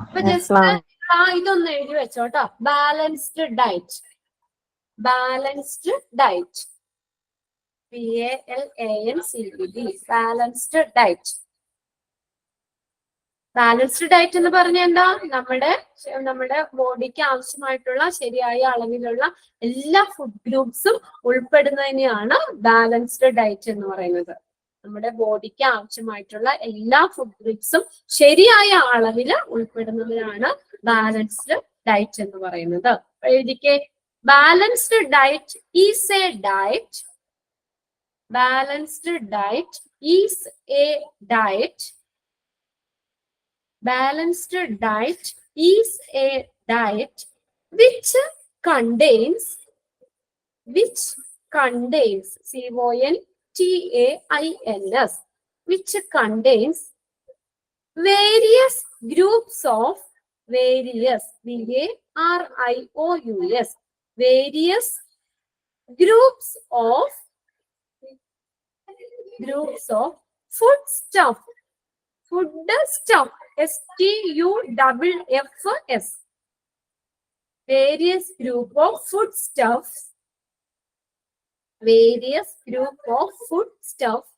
അപ്പൊ ജസ്റ്റ് ഇതൊന്ന് എഴുതി വെച്ചോട്ടോ. Balanced diet, balanced diet, BALANCED, balanced diet. Balanced diet എന്ന് പറഞ്ഞാൽ എന്താ? നമ്മുടെ ബോഡിക്ക് ആവശ്യമായിട്ടുള്ള ശരിയായ അളവിലുള്ള എല്ലാ ഫുഡ് ഗ്രൂപ്പ്സും ഉൾപ്പെടുന്നതിനെയാണ് ബാലൻസ്ഡ് ഡയറ്റ് എന്ന് പറയുന്നത്. നമ്മുടെ ബോഡിക്ക് ആവശ്യമായിട്ടുള്ള എല്ലാ ഫുഡ് ഗ്രൂപ്പ്സും ശരിയായ അളവിൽ ഉൾപ്പെടുന്നതിനാണ് ബാലൻസ്ഡ് ഡയറ്റ് എന്ന് പറയുന്നത്. എഴുതിക്കേ, balanced diet is a diet, balanced diet is a diet, balanced diet is a diet which contains CONTAINS, which contains various groups of various various groups of foodstuff, STUFFS, various group of foodstuffs,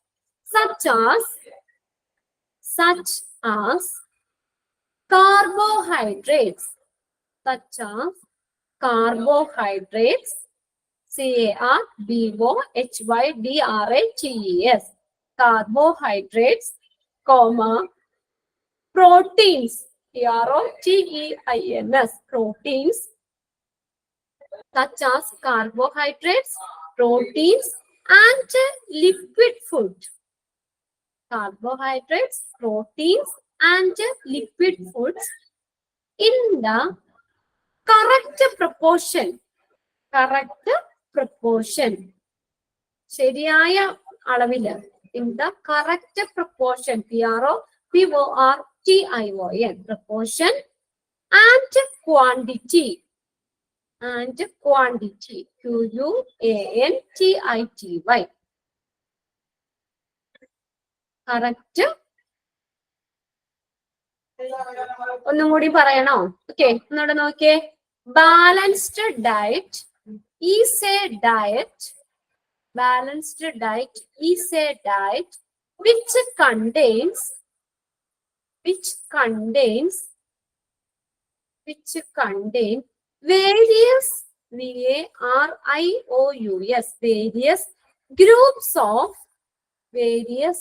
such as carbohydrates, carbohydrates, carbohydrates, comma, proteins, PROTEINS, proteins, such as carbohydrates, proteins, and liquid food. Carbohydrates, proteins, and liquid foods in the correct proportion. ശരിയായ അളവില്, in the correct proportion, PROPORTION, proportion, and quantity, QUANTITY, correct. ഒന്നും കൂടി പറയണോ? Okay, ഒന്നുകൂടെ നോക്കിയേ. Balanced diet is a diet, balanced diet is a diet which contains various VARIOUS, various groups of GROUPS,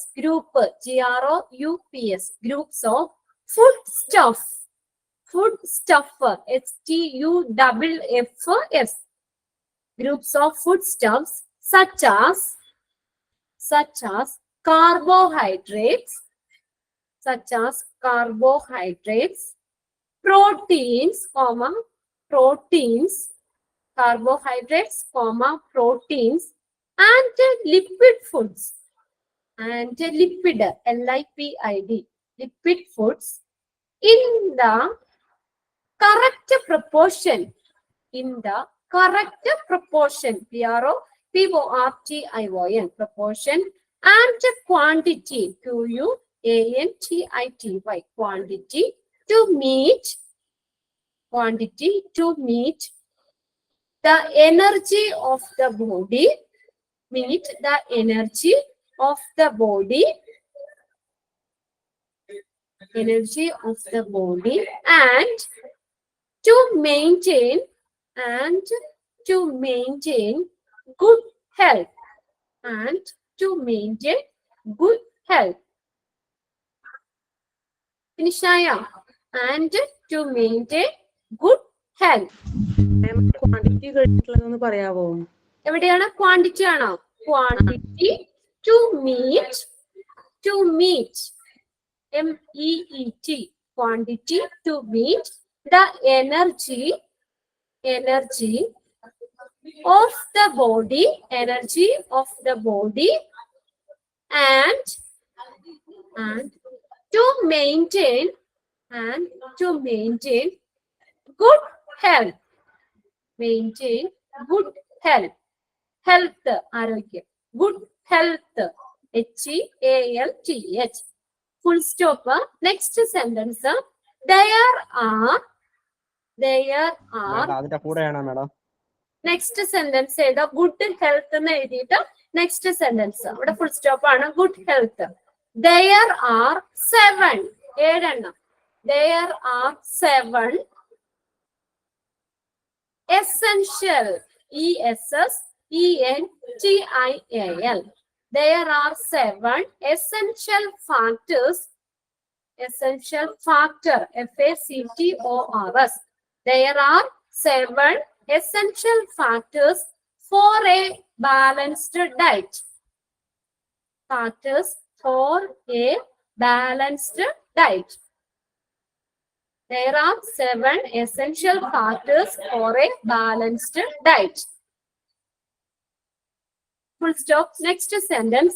groups of foodstuff, STUFFS, groups of foodstuffs such as carbohydrates, proteins, carbohydrates, proteins, and liquid foods, and lipid, liquid foods in the correct proportion, PORTION, proportion, and quantity, QUANTITY, quantity, to meet quantity to meet the energy of the body, meet the energy of the body, energy of the body, and to maintain good health, and to maintain good health. Finish Aya. And to maintain good health. Quantity കഴിഞ്ഞിട്ടുള്ളതൊന്ന് പറയാവോ? എവിടെയാണ്? Quantity ആണോ? Quantity to meet MEET, quantity to meet the energy of the body, and to maintain good health, health ആരോഗ്യം, good health, HEALTH. Full stop. Next sentence. There are അതിന്റെ കൂടെയാണോ madam? Next sentence ഏതാ? Good health എന്ന് എഴുതിയിട്ട് next sentence അവിടെ full stop ആണ്. Good health. There are 7, 7 എണ്ണം. There are 7 essential, ESSENTIAL. There are 7 essential factors, FACTORS. There are 7 essential factors for a balanced diet. Factors for a balanced diet. There are 7 essential factors for a balanced diet. Full stop. Next sentence.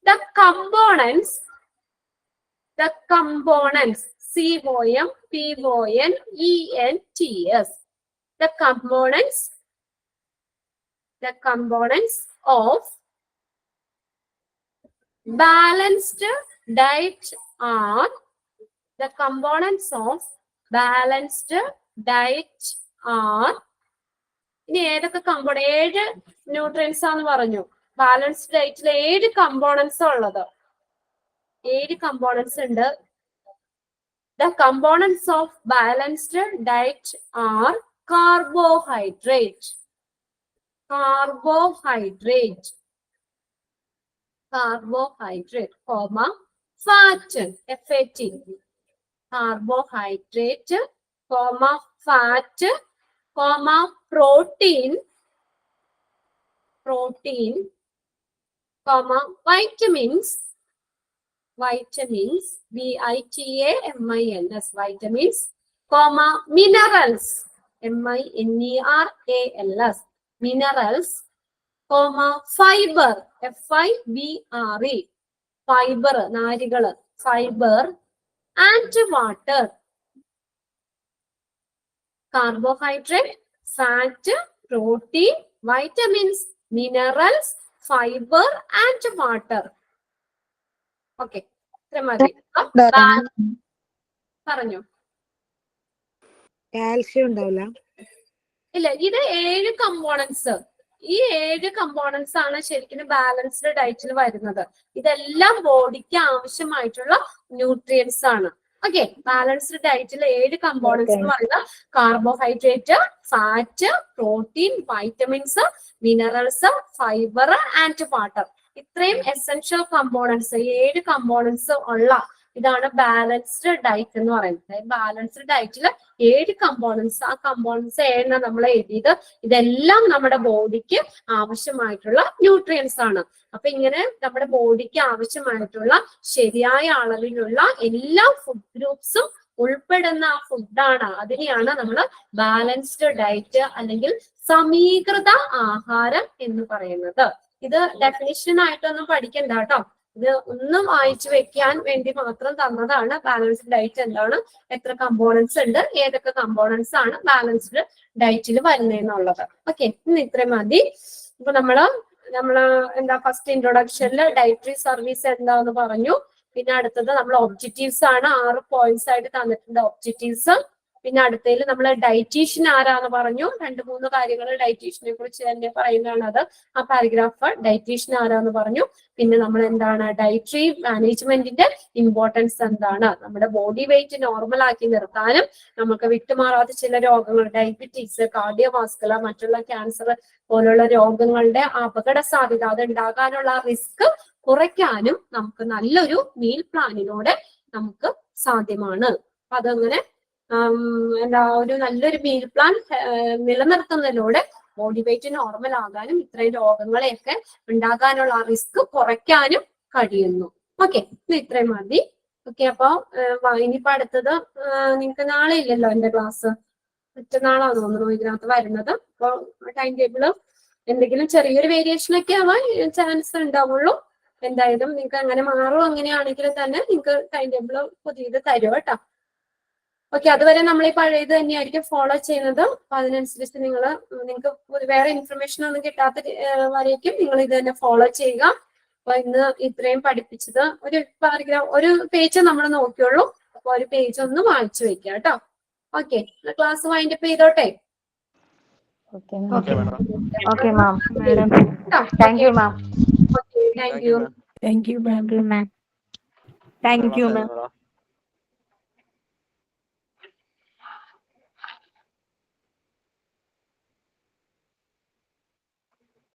The components, COMPONENTS, the components of balanced diet are, the components of balanced diet are, ഇനി ഏതൊക്കെ component, 7 nutrients ആണെന്ന് പറഞ്ഞു. Balanced ഡയറ്റിൽ 7 components ഉള്ളത്. 7 components ഉണ്ട്. The components of balanced diet are carbohydrate, comma, fat, FAT, carbohydrate, comma, fat, comma, protein, comma, vitamins, VITAMINS, vitamins, comma, minerals, MINERALS, minerals, comma, fiber, FIBRE, fiber, നാരുകള്, fiber, and water. Carbohydrate, fat, protein, vitamins, minerals, fiber, and water. Okay. പറഞ്ഞോ. Calcium ഉണ്ടാവില്ല? ഇല്ല, ഇത് 7 components. ഈ 7 components ആണ് ശരിക്കും balanced ഡയറ്റിൽ വരുന്നത്. ഇതെല്ലാം ബോഡിക്ക് ആവശ്യമായിട്ടുള്ള ന്യൂട്രിയൻസ് ആണ്. ഓക്കെ, ബാലൻസ്ഡ് ഡയറ്റിൽ 7 കമ്പോണൻസ് എന്ന് പറയുന്നത് carbohydrate, fat, protein, vitamins, minerals, fibre and water. ഇത്രയും എസെൻഷ്യൽ കമ്പോണൻസ്, 7 കമ്പോണൻസ് ഉള്ള ഇതാണ് ബാലൻസ്ഡ് ഡയറ്റ് എന്ന് പറയുന്നത്. ബാലൻസ്ഡ് ഡയറ്റിൽ 7 കമ്പോണൻസ്, ആ കമ്പോണൻസ് 7 നമ്മൾ എഴുതിയത് ഇതെല്ലാം നമ്മുടെ ബോഡിക്ക് ആവശ്യമായിട്ടുള്ള ന്യൂട്രിയൻസ് ആണ്. അപ്പൊ ഇങ്ങനെ നമ്മുടെ ബോഡിക്ക് ആവശ്യമായിട്ടുള്ള ശരിയായ അളവിലുള്ള എല്ലാ ഫുഡ് ഗ്രൂപ്പ്സും ഉൾപ്പെടുന്ന ആ ഫുഡാണ്, അതിനെയാണ് നമ്മൾ ബാലൻസ്ഡ് ഡയറ്റ് അല്ലെങ്കിൽ സമീകൃത ആഹാരം എന്ന് പറയുന്നത്. ഇത് ഡെഫിനിഷൻ ആയിട്ടൊന്നും പഠിക്കണ്ട കേട്ടോ, ഇത് ഒന്നും വായിച്ചു വെക്കാൻ വേണ്ടി മാത്രം തന്നതാണ്. ബാലൻസ്ഡ് ഡയറ്റ് എന്താണ്, എത്ര കമ്പോണൻസ് ഉണ്ട്, ഏതൊക്കെ കമ്പോണൻസ് ആണ് ബാലൻസ്ഡ് ഡയറ്റിൽ വരുന്നതെന്നുള്ളത്. ഓക്കെ, ഇന്ന് ഇത്രയും മതി. ഇപ്പൊ നമ്മള് എന്താ ഫസ്റ്റ് ഇൻട്രൊഡക്ഷനിൽ ഡയറ്ററി സർവീസ് എന്താന്ന് പറഞ്ഞു. പിന്നെ അടുത്തത് നമ്മൾ ഒബ്ജക്റ്റീവ്സ് ആണ്, 6 പോയിന്റ്സ് ആയിട്ട് തന്നിട്ടുണ്ട് ഒബ്ജക്റ്റീവ്സ്. പിന്നെ അടുത്തതിൽ നമ്മൾ ഡയറ്റീഷ്യൻ ആരാന്ന് പറഞ്ഞു. 2-3 കാര്യങ്ങൾ ഡയറ്റീഷ്യനെ കുറിച്ച് തന്നെ പറയുന്നതാണ് അത്. ആ പാരഗ്രാഫ് ഡയറ്റീഷ്യൻ ആരാന്ന് പറഞ്ഞു. പിന്നെ നമ്മൾ എന്താണ് ഡയറ്ററി മാനേജ്മെന്റിന്റെ ഇമ്പോർട്ടൻസ് എന്താണ്, നമ്മുടെ ബോഡി വെയിറ്റ് നോർമൽ ആക്കി നിർത്താനും നമുക്ക് വിട്ടുമാറാത്ത ചില രോഗങ്ങൾ ഡയബറ്റീസ്, കാർഡിയോവാസ്കുലർ, മറ്റുള്ള ക്യാൻസർ പോലുള്ള രോഗങ്ങളുടെ അപകട സാധ്യത അത് ഉണ്ടാകാനുള്ള റിസ്ക് കുറയ്ക്കാനും നമുക്ക് നല്ലൊരു മീൽ പ്ലാനിലൂടെ നമുക്ക് സാധ്യമാണ്. അപ്പൊ അതങ്ങനെ എന്താ ഒരു നല്ലൊരു മീൽ പ്ലാൻ നിലനിർത്തുന്നതിലൂടെ ബോഡി വെയിറ്റ് നോർമൽ ആകാനും ഇത്രയും രോഗങ്ങളെയൊക്കെ ഉണ്ടാകാനുള്ള റിസ്ക് കുറയ്ക്കാനും കഴിയുന്നു. ഓക്കെ, ഇത്രയും മതി. ഓക്കെ, അപ്പൊ ഇനിയിപ്പോ അടുത്തത് നിങ്ങൾക്ക് നാളെ ഇല്ലല്ലോ എന്റെ ക്ലാസ്, മറ്റന്നാളാന്ന് തോന്നുന്നു ഇതിനകത്ത് വരുന്നത്. അപ്പൊ ടൈം ടേബിള് എന്തെങ്കിലും ചെറിയൊരു വേരിയേഷൻ ഒക്കെ ആവാൻ ചാൻസ് ഉണ്ടാവുള്ളൂ. എന്തായാലും നിങ്ങൾക്ക് അങ്ങനെ മാറും, അങ്ങനെയാണെങ്കിലും തന്നെ നിങ്ങൾക്ക് ടൈം ടേബിള് പുതിയത് തരും കേട്ടോ. ഓക്കെ, അതുവരെ നമ്മൾ ഈ പഴയത് തന്നെയായിരിക്കും ഫോളോ ചെയ്യുന്നത്. അപ്പൊ അതിനനുസരിച്ച് നിങ്ങൾക്ക് വേറെ ഇൻഫർമേഷൻ ഒന്നും കിട്ടാത്ത വരേക്കും നിങ്ങൾ ഇത് തന്നെ ഫോളോ ചെയ്യുക. അപ്പൊ ഇന്ന് ഇത്രയും പഠിപ്പിച്ചത് ഒരു പാരഗ്രാഫ്, ഒരു പേജ് നമ്മൾ നോക്കിയുള്ളൂ. അപ്പൊ ഒരു പേജ് ഒന്ന് വായിച്ചു വെക്കുക കേട്ടോ. ഓക്കെ, ക്ലാസ് വൈൻഡപ്പ് ചെയ്തോട്ടെ. Okay, ma'am. Okay, ma'am. Thank you, ma'am. Okay, thank you. Thank you, ma'am. Thank you, ma'am. Thank you, ma'am.